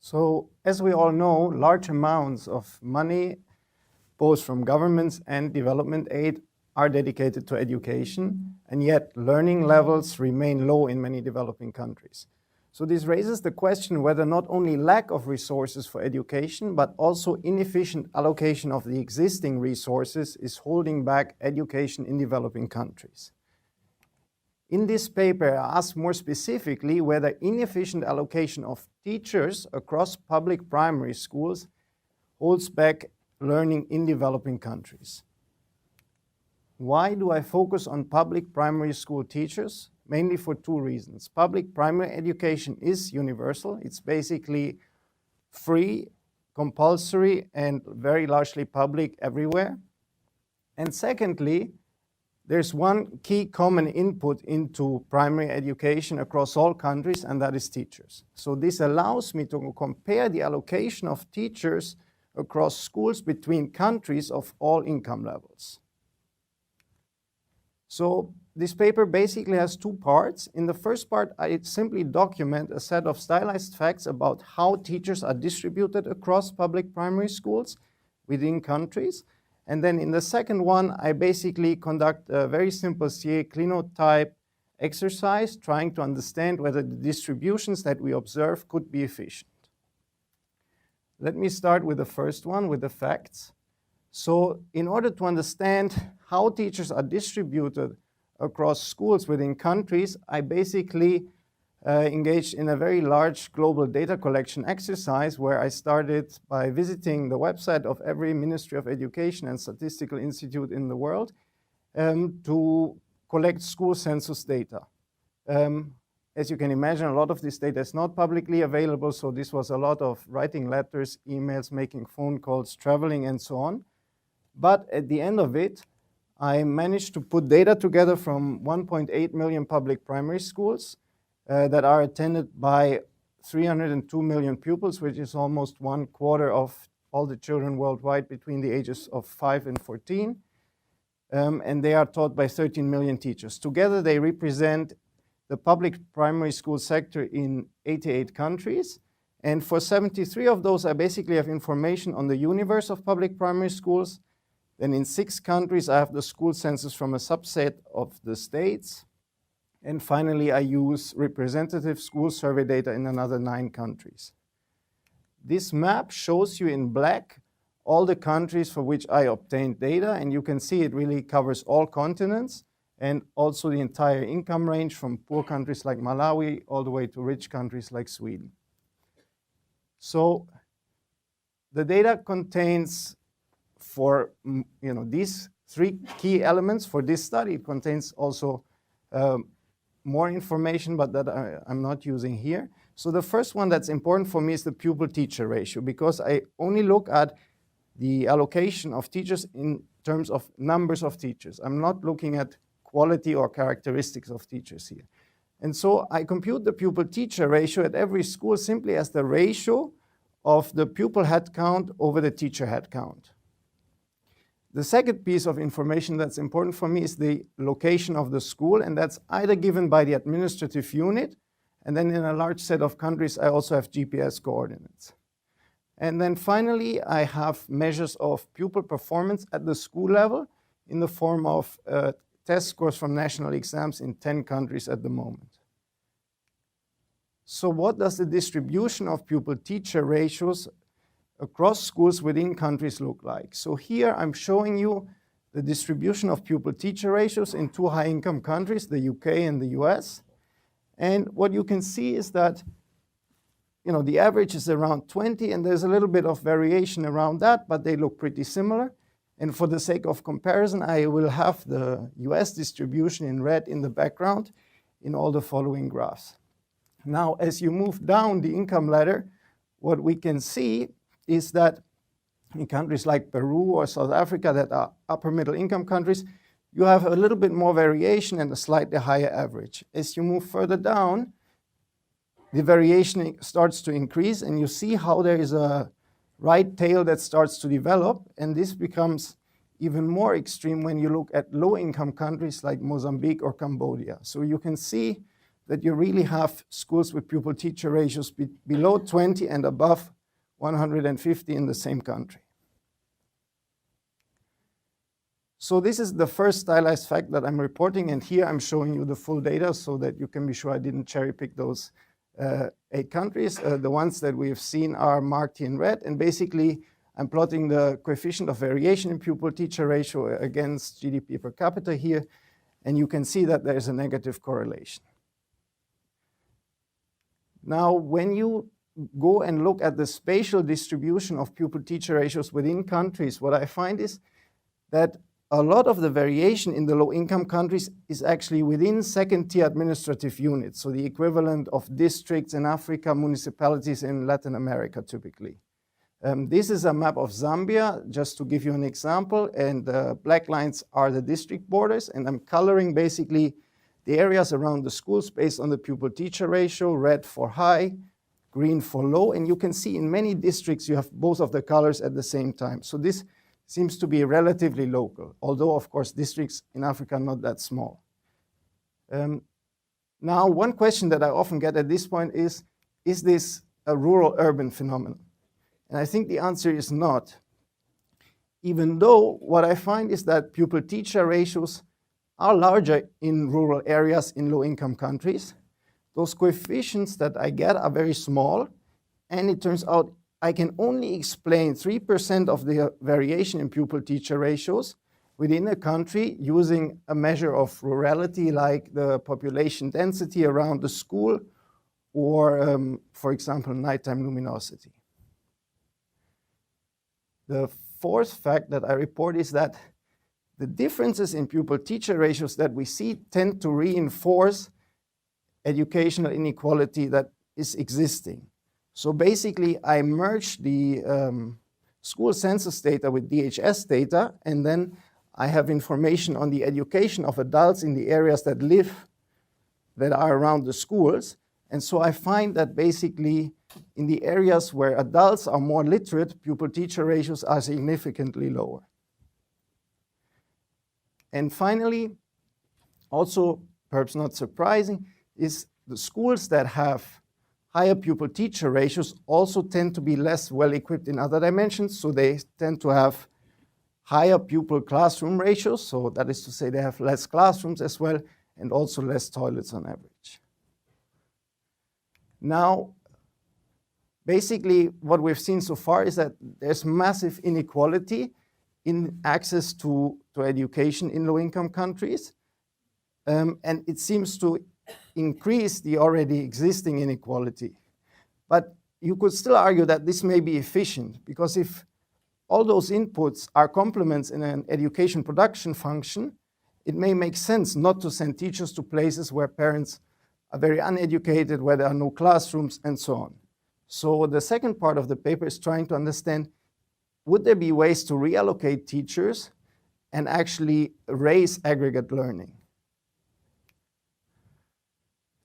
So, as we all know, large amounts of money, both from governments and development aid, are dedicated to education, and yet learning levels remain low in many developing countries. So this raises the question whether not only lack of resources for education, but also inefficient allocation of the existing resources is holding back education in developing countries. In this paper, I ask more specifically whether inefficient allocation of teachers across public primary schools holds back learning in developing countries. Why do I focus on public primary school teachers? Mainly for two reasons. Public primary education is universal. It's basically free, compulsory, and very largely public everywhere. And secondly, there's one key common input into primary education across all countries, and that is teachers. So this allows me to compare the allocation of teachers across schools between countries of all income levels. So this paper basically has two parts. In the first part, I simply document a set of stylized facts about how teachers are distributed across public primary schools within countries. And then in the second one, I basically conduct a very simple CA clinotype exercise, trying to understand whether the distributions that we observe could be efficient. Let me start with the first one, with the facts. So in order to understand how teachers are distributed across schools within countries, I basically engaged in a very large global data collection exercise where I started by visiting the website of every Ministry of Education and Statistical Institute in the world to collect school census data. As you can imagine, a lot of this data is not publicly available, so this was a lot of writing letters, emails, making phone calls, traveling, and so on. But at the end of it, I managed to put data together from 1.8 million public primary schools that are attended by 302 million pupils, which is almost 1/4 of all the children worldwide between the ages of 5 and 14. And they are taught by 13 million teachers. Together, they represent the public primary school sector in 88 countries. And for 73 of those, I basically have information on the universe of public primary schools. Then in 6 countries, I have the school census from a subset of the states. And finally, I use representative school survey data in another 9 countries. This map shows you in black all the countries for which I obtained data, and you can see it really covers all continents and also the entire income range from poor countries like Malawi all the way to rich countries like Sweden. So the data contains, for these 3 key elements for this study, it contains also more information, but that I'm not using here. So the first one that's important for me is the pupil-teacher ratio, because I only look at the allocation of teachers in terms of numbers of teachers. I'm not looking at quality or characteristics of teachers here. And so I compute the pupil-teacher ratio at every school simply as the ratio of the pupil head count over the teacher head count. The second piece of information that's important for me is the location of the school, and that's either given by the administrative unit, and then in a large set of countries, I also have GPS coordinates. And then finally, I have measures of pupil performance at the school level in the form of test scores from national exams in 10 countries at the moment. So what does the distribution of pupil-teacher ratios across schools within countries look like? So here I'm showing you the distribution of pupil-teacher ratios in 2 high-income countries, the UK and the US. And what you can see is that the average is around 20, and there's a little bit of variation around that, but they look pretty similar. And for the sake of comparison, I will have the US distribution in red in the background. in all the following graphs. Now, as you move down the income ladder, what we can see is that in countries like Peru or South Africa that are upper middle income countries, you have a little bit more variation and a slightly higher average. As you move further down, the variation starts to increase, and you see how there is a right tail that starts to develop, and this becomes even more extreme when you look at low-income countries like Mozambique or Cambodia. So you can see that you really have schools with pupil-teacher ratios below 20 and above 150 in the same country. So this is the first stylized fact that I'm reporting, and here I'm showing you the full data so that you can be sure I didn't cherry pick those 8 countries. The ones that we have seen are marked here in red, and basically I'm plotting the coefficient of variation in pupil-teacher ratio against GDP per capita here, and you can see that there's a negative correlation. Now, when you go and look at the spatial distribution of pupil-teacher ratios within countries, what I find is that a lot of the variation in the low-income countries is actually within second-tier administrative units, so the equivalent of districts in Africa, municipalities in Latin America, typically. This is a map of Zambia, just to give you an example, and the black lines are the district borders, and I'm coloring basically the areas around the schools based on the pupil-teacher ratio, red for high, green for low, and you can see in many districts you have both of the colors at the same time. So this seems to be relatively local, although of course districts in Africa are not that small. Now, one question that I often get at this point is this a rural-urban phenomenon? And I think the answer is not, even though what I find is that pupil-teacher ratios are larger in rural areas in low-income countries. Those coefficients that I get are very small, and it turns out I can only explain 3% of the variation in pupil-teacher ratios within a country using a measure of rurality like the population density around the school or, for example, nighttime luminosity. The fourth fact that I report is that the differences in pupil-teacher ratios that we see tend to reinforce educational inequality that is existing. So basically, I merge the school census data with DHS data, and then I have information on the education of adults in the areas that are around the schools. And so I find that basically in the areas where adults are more literate, pupil-teacher ratios are significantly lower. And finally, also perhaps not surprising, is the schools that have higher pupil-teacher ratios also tend to be less well-equipped in other dimensions, so they tend to have higher pupil-classroom ratios, so that is to say they have less classrooms as well, and also less toilets on average. Now, basically what we've seen so far is that there's massive inequality in access to education in low-income countries, and it seems to increase the already existing inequality. But you could still argue that this may be efficient, because if all those inputs are complements in an education production function, it may make sense not to send teachers to places where parents are very uneducated, where there are no classrooms, and so on. So the second part of the paper is trying to understand, would there be ways to reallocate teachers and actually raise aggregate learning?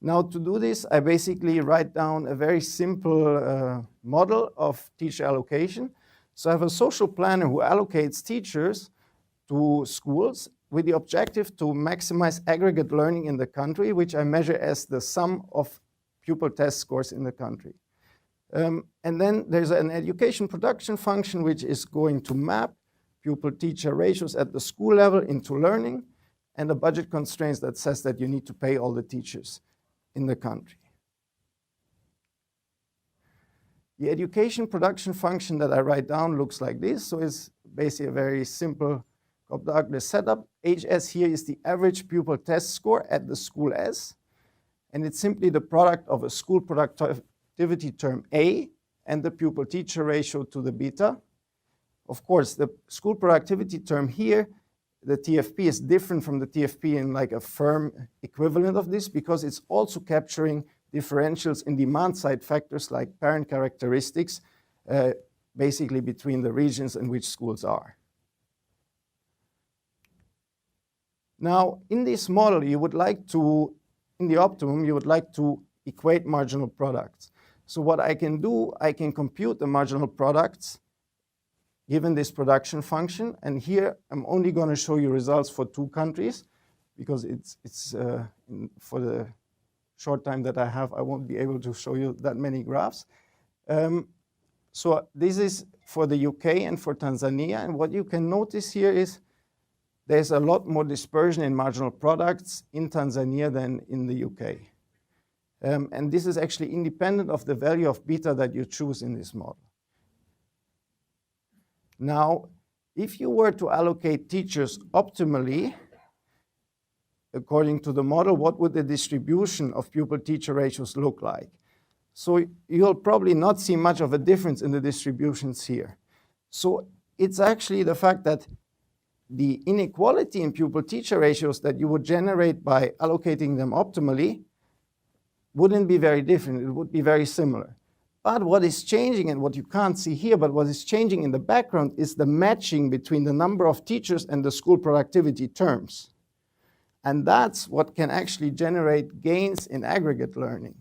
Now, to do this, I basically write down a very simple model of teacher allocation. So I have a social planner who allocates teachers to schools with the objective to maximize aggregate learning in the country, which I measure as the sum of pupil test scores in the country. And then there's an education production function which is going to map pupil-teacher ratios at the school level into learning, and a budget constraints that says that you need to pay all the teachers in the country. The education production function that I write down looks like this. So it's basically a very simple Cobb-Douglas setup. HS here is the average pupil test score at the school S, and it's simply the product of a school productivity term A and the pupil-teacher ratio to the beta. Of course, the school productivity term here the TFP is different from the TFP in like a firm equivalent of this because it's also capturing differentials in demand side factors like parent characteristics, basically between the regions in which schools are. Now, in this model, you would like to, in the optimum, you would like to equate marginal products. So what I can do, I can compute the marginal products given this production function. And here, I'm only going to show you results for 2 countries because for the short time that I have, I won't be able to show you that many graphs. So this is for the UK and for Tanzania. And what you can notice here is there's a lot more dispersion in marginal products in Tanzania than in the UK. And this is actually independent of the value of beta that you choose in this model. Now, if you were to allocate teachers optimally, according to the model, what would the distribution of pupil-teacher ratios look like? So you'll probably not see much of a difference in the distributions here. So it's actually the fact that the inequality in pupil-teacher ratios that you would generate by allocating them optimally wouldn't be very different. It would be very similar. But what is changing, and what you can't see here, but what is changing in the background is the matching between the number of teachers and the school productivity terms. And that's what can actually generate gains in aggregate learning.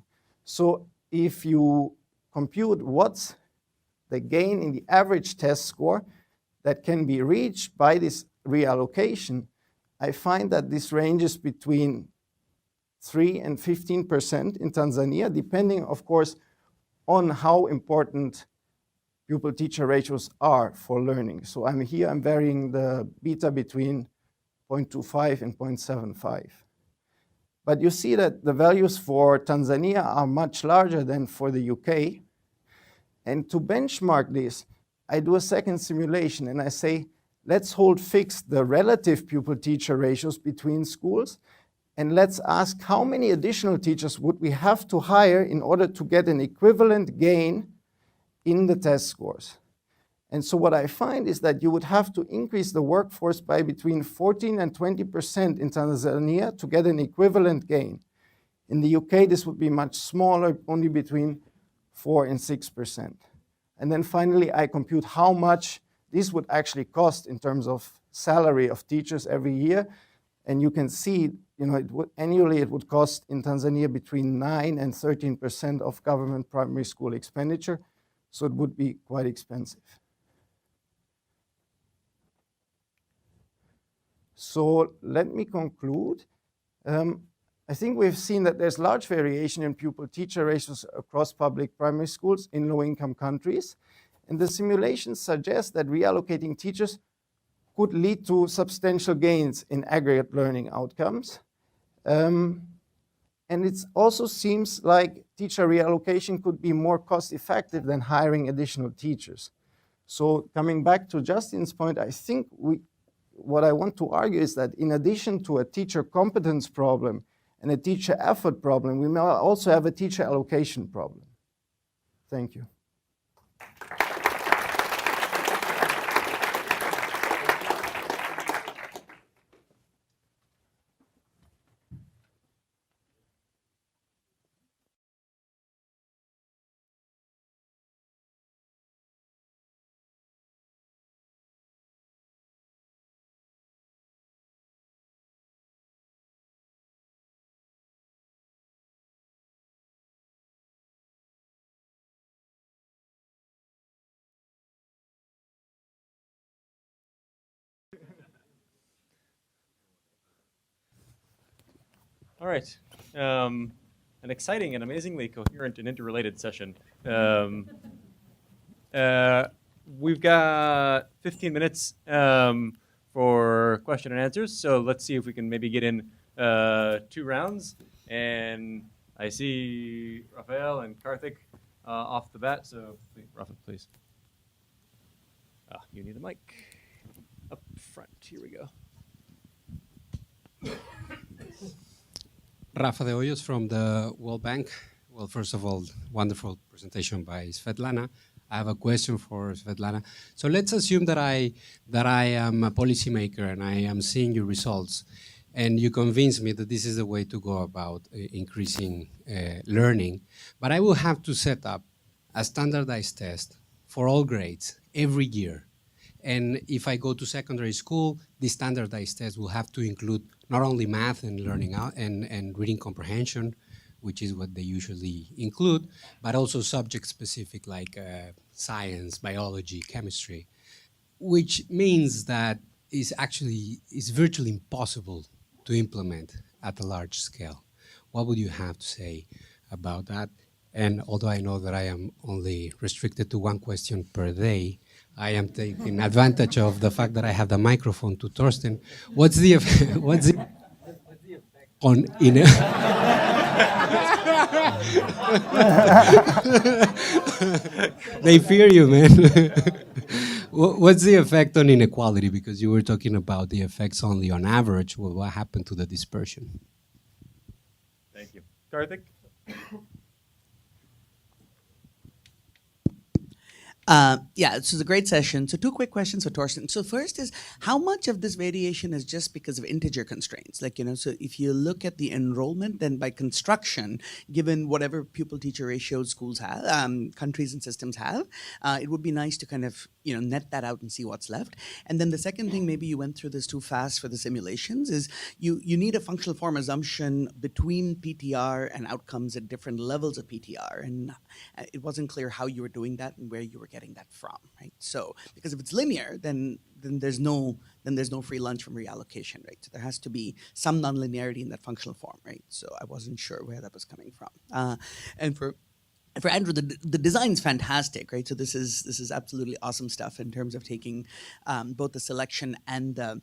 So if you compute what's the gain in the average test score that can be reached by this reallocation, I find that this ranges between 3 and 15% in Tanzania, depending, of course, on how important pupil-teacher ratios are for learning. So I'm varying the beta between 0.25 and 0.75. But you see that the values for Tanzania are much larger than for the UK. And to benchmark this, I do a second simulation and I say, let's hold fixed the relative pupil-teacher ratios between schools, and let's ask how many additional teachers would we have to hire in order to get an equivalent gain in the test scores. And so what I find is that you would have to increase the workforce by between 14 and 20% in Tanzania to get an equivalent gain. In the UK, this would be much smaller, only between 4 and 6%. And then finally, I compute how much this would actually cost in terms of salary of teachers every year. And you can see, annually it would cost in Tanzania between 9 and 13% of government primary school expenditure. So it would be quite expensive. So let me conclude. I think we've seen that there's large variation in pupil-teacher ratios across public primary schools in low-income countries. And the simulations suggest that reallocating teachers could lead to substantial gains in aggregate learning outcomes. And it also seems like teacher reallocation could be more cost-effective than hiring additional teachers. So coming back to Justin's point, I think what I want to argue is that in addition to a teacher competence problem and a teacher effort problem, we may also have a teacher allocation problem. Thank you. All right. An exciting and amazingly coherent and interrelated session. We've got 15 minutes for question and answers, so let's see if we can maybe get in 2 rounds. And I see Rafael and Karthik off the bat, so Rafa, please. You need the mic. Up front, here we go. Rafa de Hoyos from the World Bank. Well, first of all, wonderful presentation by Shwetlena. I have a question for Shwetlena. So let's assume that I am a policymaker and I am seeing your results, and you convince me that this is the way to go about increasing learning. But I will have to set up a standardized test for all grades every year. And if I go to secondary school, the standardized test will have to include not only math and learning out and reading comprehension, which is what they usually include, but also subject specific like science, biology, chemistry, which means that it's virtually impossible to implement at a large scale. What would you have to say about that? And although I know that I am only restricted to one question per day, I am taking advantage of the fact that I have the microphone to Thorsten. What's the effect on in They fear you, man. What's the effect on inequality? Because you were talking about the effects only on average. Well, what happened to the dispersion? Thank you. Karthik? Yeah, this is a great session. So 2 quick questions for Thorsten. So first is, how much of this variation is just because of integer constraints? Like, so if you look at the enrollment, then by construction, given whatever pupil-teacher ratios schools have, countries and systems have, it would be nice to kind of, net that out and see what's left. And then the second thing, maybe you went through this too fast for the simulations, is you need a functional form assumption between PTR and outcomes at different levels of PTR. And it wasn't clear how you were doing that and where you were getting that from, right? So, because if it's linear, then there's no free lunch from reallocation, right? So there has to be some nonlinearity in that functional form, right? So I wasn't sure where that was coming from. And for Andrew, the design's fantastic, right? So this is absolutely awesome stuff in terms of taking both the selection and the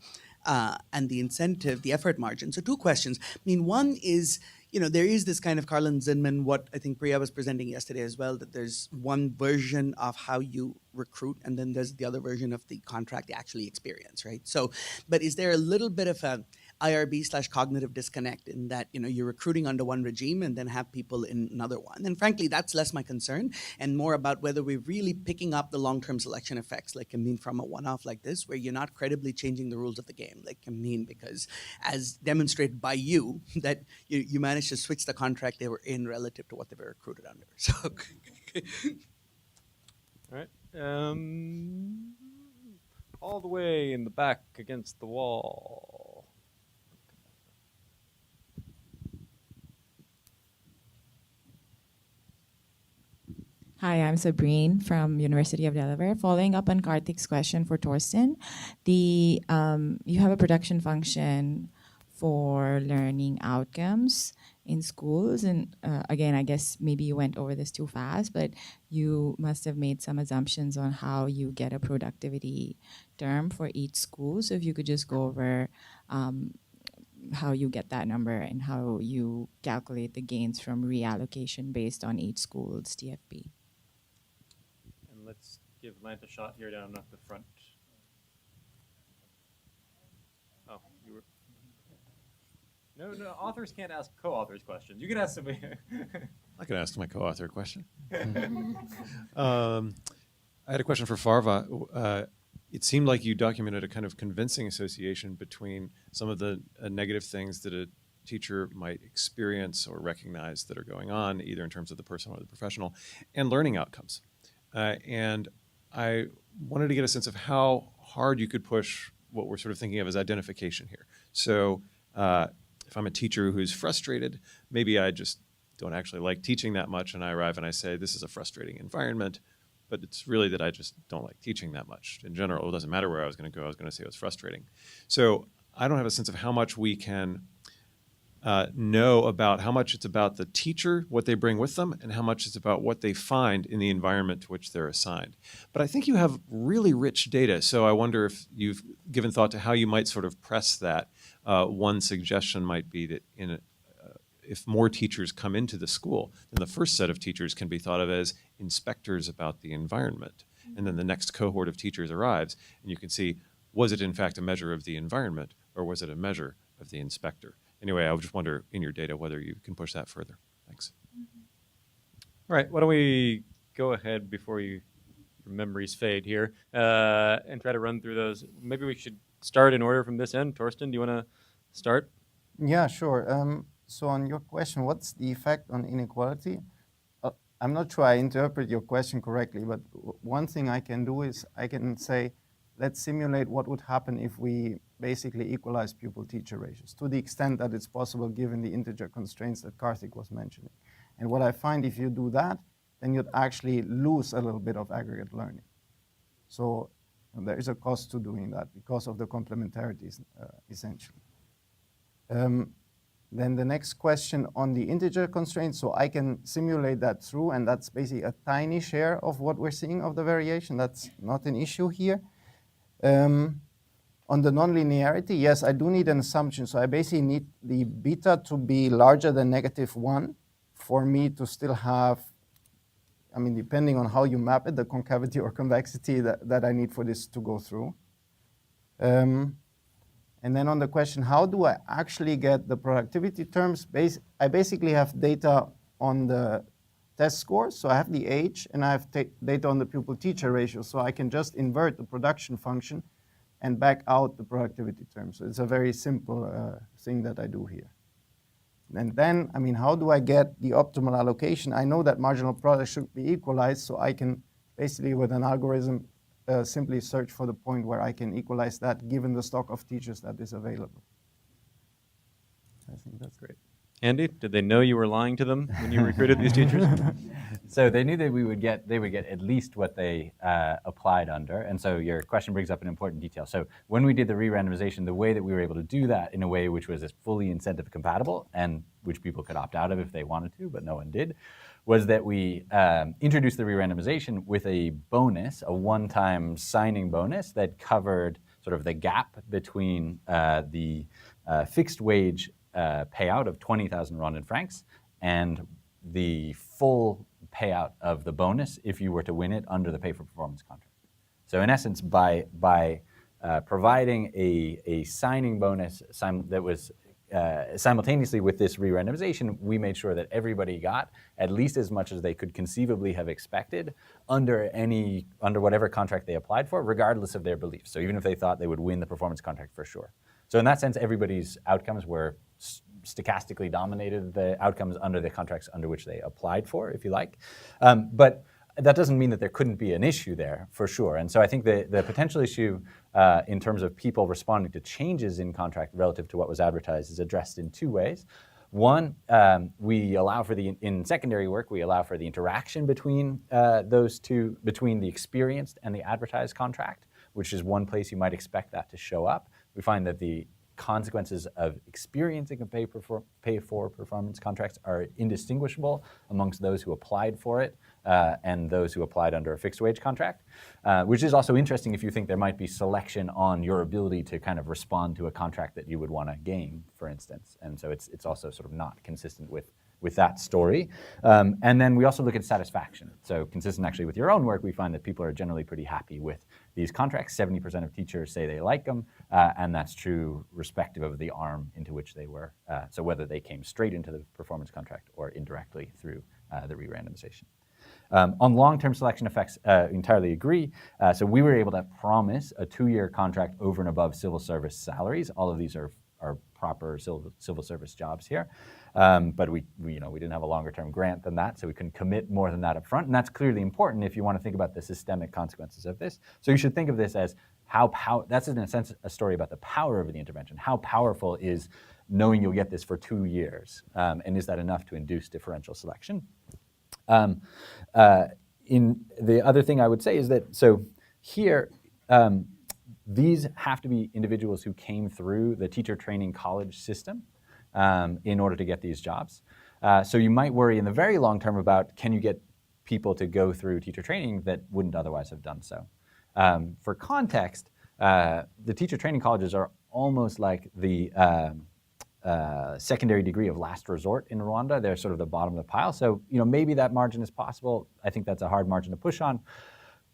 incentive, the effort margin. So 2 questions. I mean, one is, there is this kind of Carlin Zinman, what I think Priya was presenting yesterday as well, that there's one version of how you recruit, and then there's the other version of the contract they actually experience, right? So, but is there a little bit of a IRB/cognitive disconnect in that, you're recruiting under one regime and then have people in another one? And frankly, that's less my concern and more about whether we're really picking up the long-term selection effects, from a one-off like this, where you're not credibly changing the rules of the game, because as demonstrated by you, that you managed to switch the contract they were in relative to what they were recruited under. So, All right. All the way in the back against the wall. Hi, I'm Sabrine from University of Delaware. Following up on Karthik's question for Thorsten, you have a production function for learning outcomes in schools, and again, I guess maybe you went over this too fast, but you must have made some assumptions on how you get a productivity term for each school. So if you could just go over how you get that number and how you calculate the gains from reallocation based on each school's TFP. And let's give Lance a shot here down at the front. Oh, you were... No, authors can't ask co-authors questions. You can ask somebody. I can ask my co-author a question. I had a question for Farwa. It seemed like you documented a kind of convincing association between some of the negative things that a teacher might experience or recognize that are going on, either in terms of the personal or the professional, and learning outcomes. And I wanted to get a sense of how hard you could push what we're sort of thinking of as identification here. So if I'm a teacher who's frustrated, maybe I just don't actually like teaching that much, and I arrive and I say, this is a frustrating environment, but it's really that I just don't like teaching that much. In general, it doesn't matter where I was going to go, I was going to say it was frustrating. So I don't have a sense of how much we can know about how much it's about the teacher, what they bring with them, and how much it's about what they find in the environment to which they're assigned. But I think you have really rich data, so I wonder if you've given thought to how you might sort of press that. One suggestion might be that if more teachers come into the school, then the first set of teachers can be thought of as inspectors about the environment. And then the next cohort of teachers arrives, and you can see, was it in fact a measure of the environment, or was it a measure of the inspector? Anyway, I would just wonder in your data whether you can push that further. Thanks. All right, why don't we go ahead before you memories fade here, and try to run through those. Maybe we should start in order from this end. Torsten, do you want to start? Yeah, sure. So on your question, what's the effect on inequality? I'm not sure I interpret your question correctly, but one thing I can do is I can say, let's simulate what would happen if we basically equalize pupil-teacher ratios to the extent that it's possible given the integer constraints that Karthik was mentioning. And what I find, if you do that, then you'd actually lose a little bit of aggregate learning. So there is a cost to doing that because of the complementarities, essentially. Then the next question on the integer constraints, so I can simulate that through, and that's basically a tiny share of what we're seeing of the variation. That's not an issue here. On the nonlinearity, yes, I do need an assumption. So I basically need the beta to be larger than -1 for me to still have, I mean, depending on how you map it, the concavity or convexity that I need for this to go through. And then on the question, how do I actually get the productivity terms? I basically have data on the test scores. So I have the age, and I have data on the pupil-teacher ratio. So I can just invert the production function and back out the productivity terms. So it's a very simple thing that I do here. And then, I mean, how do I get the optimal allocation? I know that marginal product should be equalized, so I can basically, with an algorithm, simply search for the point where I can equalize that given the stock of teachers that is available. I think that's great. Andy, did they know you were lying to them when you recruited these teachers? So they knew that they would get at least what they applied under. And so your question brings up an important detail. So when we did the re-randomization, the way that we were able to do that in a way which was fully incentive compatible and which people could opt out of if they wanted to, but no one did, was that we introduced the re-randomization with a bonus, a one-time signing bonus that covered sort of the gap between the fixed wage payout of 20,000 Rwandan francs and the full payout of the bonus if you were to win it under the pay-for-performance contract. So in essence, by providing a signing bonus that was simultaneously with this re-randomization, we made sure that everybody got at least as much as they could conceivably have expected under whatever contract they applied for, regardless of their beliefs. So even if they thought they would win the performance contract for sure. So in that sense, everybody's outcomes were stochastically dominated the outcomes under the contracts under which they applied for, if you like. But that doesn't mean that there couldn't be an issue there, for sure. And so I think the potential issue in terms of people responding to changes in contract relative to what was advertised is addressed in two ways. One, we allow for in secondary work, we allow for the interaction between those two, between the experienced and the advertised contract, which is one place you might expect that to show up. We find that the consequences of experiencing a pay for performance contracts are indistinguishable amongst those who applied for it and those who applied under a fixed wage contract, which is also interesting if you think there might be selection on your ability to kind of respond to a contract that you would want to gain, for instance. And so it's also sort of not consistent with that story. And then we also look at satisfaction. So consistent actually with your own work, we find that people are generally pretty happy with these contracts. 70% of teachers say they like them, and that's true respective of the arm into which they were. So whether they came straight into the performance contract or indirectly through the re-randomization. On long-term selection effects, entirely agree. So we were able to promise a 2-year contract over and above civil service salaries. All of these are proper civil service jobs here. But we didn't have a longer-term grant than that, so we couldn't commit more than that up front. And that's clearly important if you want to think about the systemic consequences of this. So you should think of this as that's in a sense a story about the power of the intervention. How powerful is knowing you'll get this for 2 years? And is that enough to induce differential selection? In the other thing I would say is that, so here, these have to be individuals who came through the teacher training college system in order to get these jobs. So you might worry in the very long term about, can you get people to go through teacher training that wouldn't otherwise have done so? For context, the teacher training colleges are almost like the secondary degree of last resort in Rwanda. They're sort of the bottom of the pile. So maybe that margin is possible. I think that's a hard margin to push on.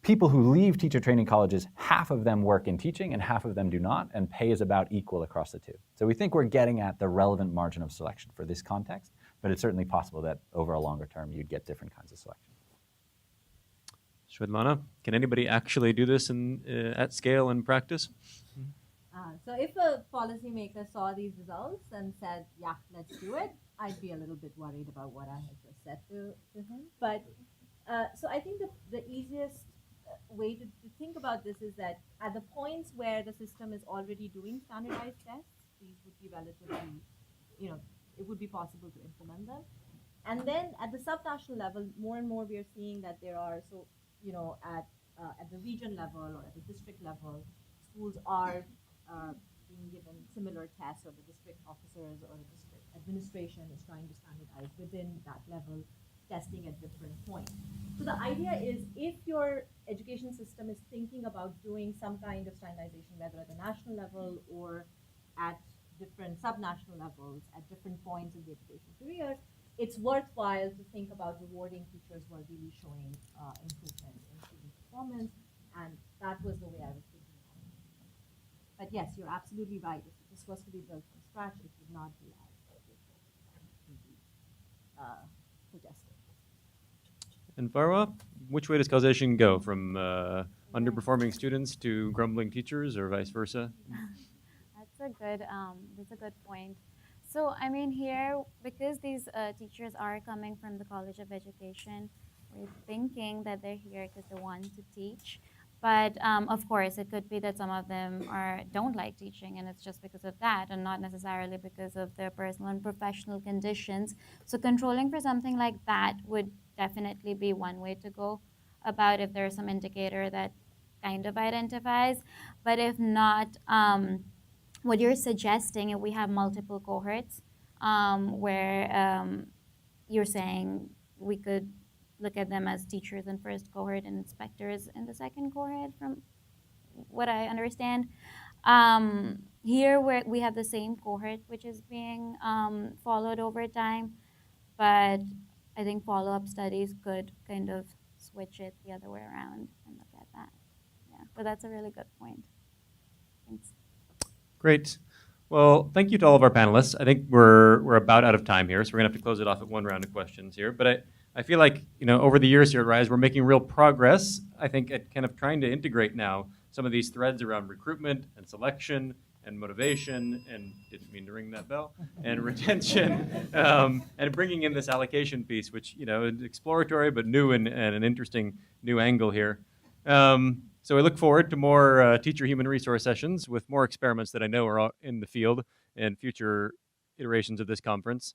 People who leave teacher training colleges, half of them work in teaching and half of them do not, and pay is about equal across the two. So we think we're getting at the relevant margin of selection for this context, but it's certainly possible that over a longer term you'd get different kinds of selection. Shwetlena, can anybody actually do this at scale in practice? So if a policymaker saw these results and said, yeah, let's do it, I'd be a little bit worried about what I had just said to him. But so I think the easiest way to think about this is that at the points where the system is already doing standardized tests, these would be relatively, it would be possible to implement them. And then at the subnational level, more and more we are seeing that there are, at the region level or at the district level, schools are being given similar tests, or the district officers or the district administration is trying to standardize within that level testing at different points. So the idea is, if your education system is thinking about doing some kind of standardization, whether at the national level or at different subnational levels at different points in the education career, it's worthwhile to think about rewarding teachers who are really showing improvement in student performance, and that was the way I was thinking about it. But yes, you're absolutely right. If this was to be built from scratch, it would not be as suggested. And Farwa, which way does causation go, from underperforming students to grumbling teachers, or vice versa? That's a good point. So I mean, here, because these teachers are coming from the College of Education, we're thinking that they're here because they want to teach. But of course, it could be that some of them don't like teaching, and it's just because of that, and not necessarily because of their personal and professional conditions. So controlling for something like that would definitely be one way to go about, if there's some indicator that kind of identifies. But if not, what you're suggesting, if we have multiple cohorts, where you're saying we could look at them as teachers in first cohort and inspectors in the second cohort, from what I understand. Here we have the same cohort which is being followed over time, but I think follow-up studies could kind of switch it the other way around and look at that. Yeah, but that's a really good point. Thanks. Great. Well, thank you to all of our panelists. I think we're about out of time here, so we're gonna have to close it off at one round of questions here. But I feel like, over the years here at RISE, we're making real progress, I think, at kind of trying to integrate now some of these threads around recruitment and selection and motivation, and didn't mean to ring that bell, and retention, and bringing in this allocation piece, which, is exploratory but new and an interesting new angle here. So we look forward to more teacher human resource sessions with more experiments that I know are in the field and future iterations of this conference.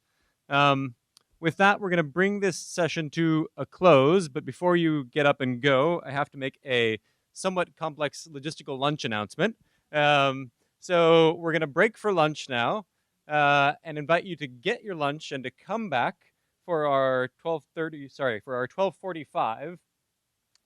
With that, we're going to bring this session to a close, but before you get up and go, I have to make a somewhat complex logistical lunch announcement. So we're going to break for lunch now, and invite you to get your lunch and to come back for our 12:45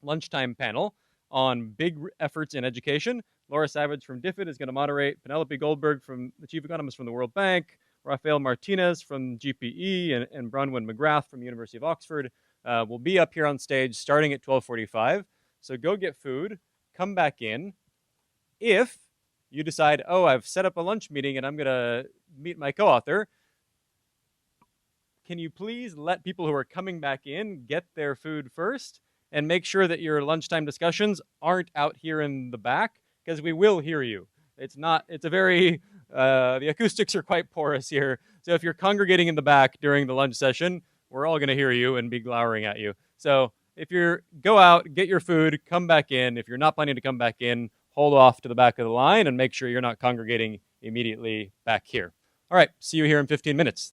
lunchtime panel on big efforts in education. Laura Savage from DFID is going to moderate. Penelope Goldberg, the chief economist from the World Bank, Rafael Martinez from GPE, and Bronwyn McGrath from the University of Oxford will be up here on stage starting at 12:45. So go get food, come back in. If you decide, oh, I've set up a lunch meeting and I'm going to meet my co-author, can you please let people who are coming back in get their food first? And make sure that your lunchtime discussions aren't out here in the back, because we will hear you. The acoustics are quite porous here. So if you're congregating in the back during the lunch session, we're all going to hear you and be glowering at you. So if go out, get your food, come back in. If you're not planning to come back in, hold off to the back of the line and make sure you're not congregating immediately back here. All right, see you here in 15 minutes.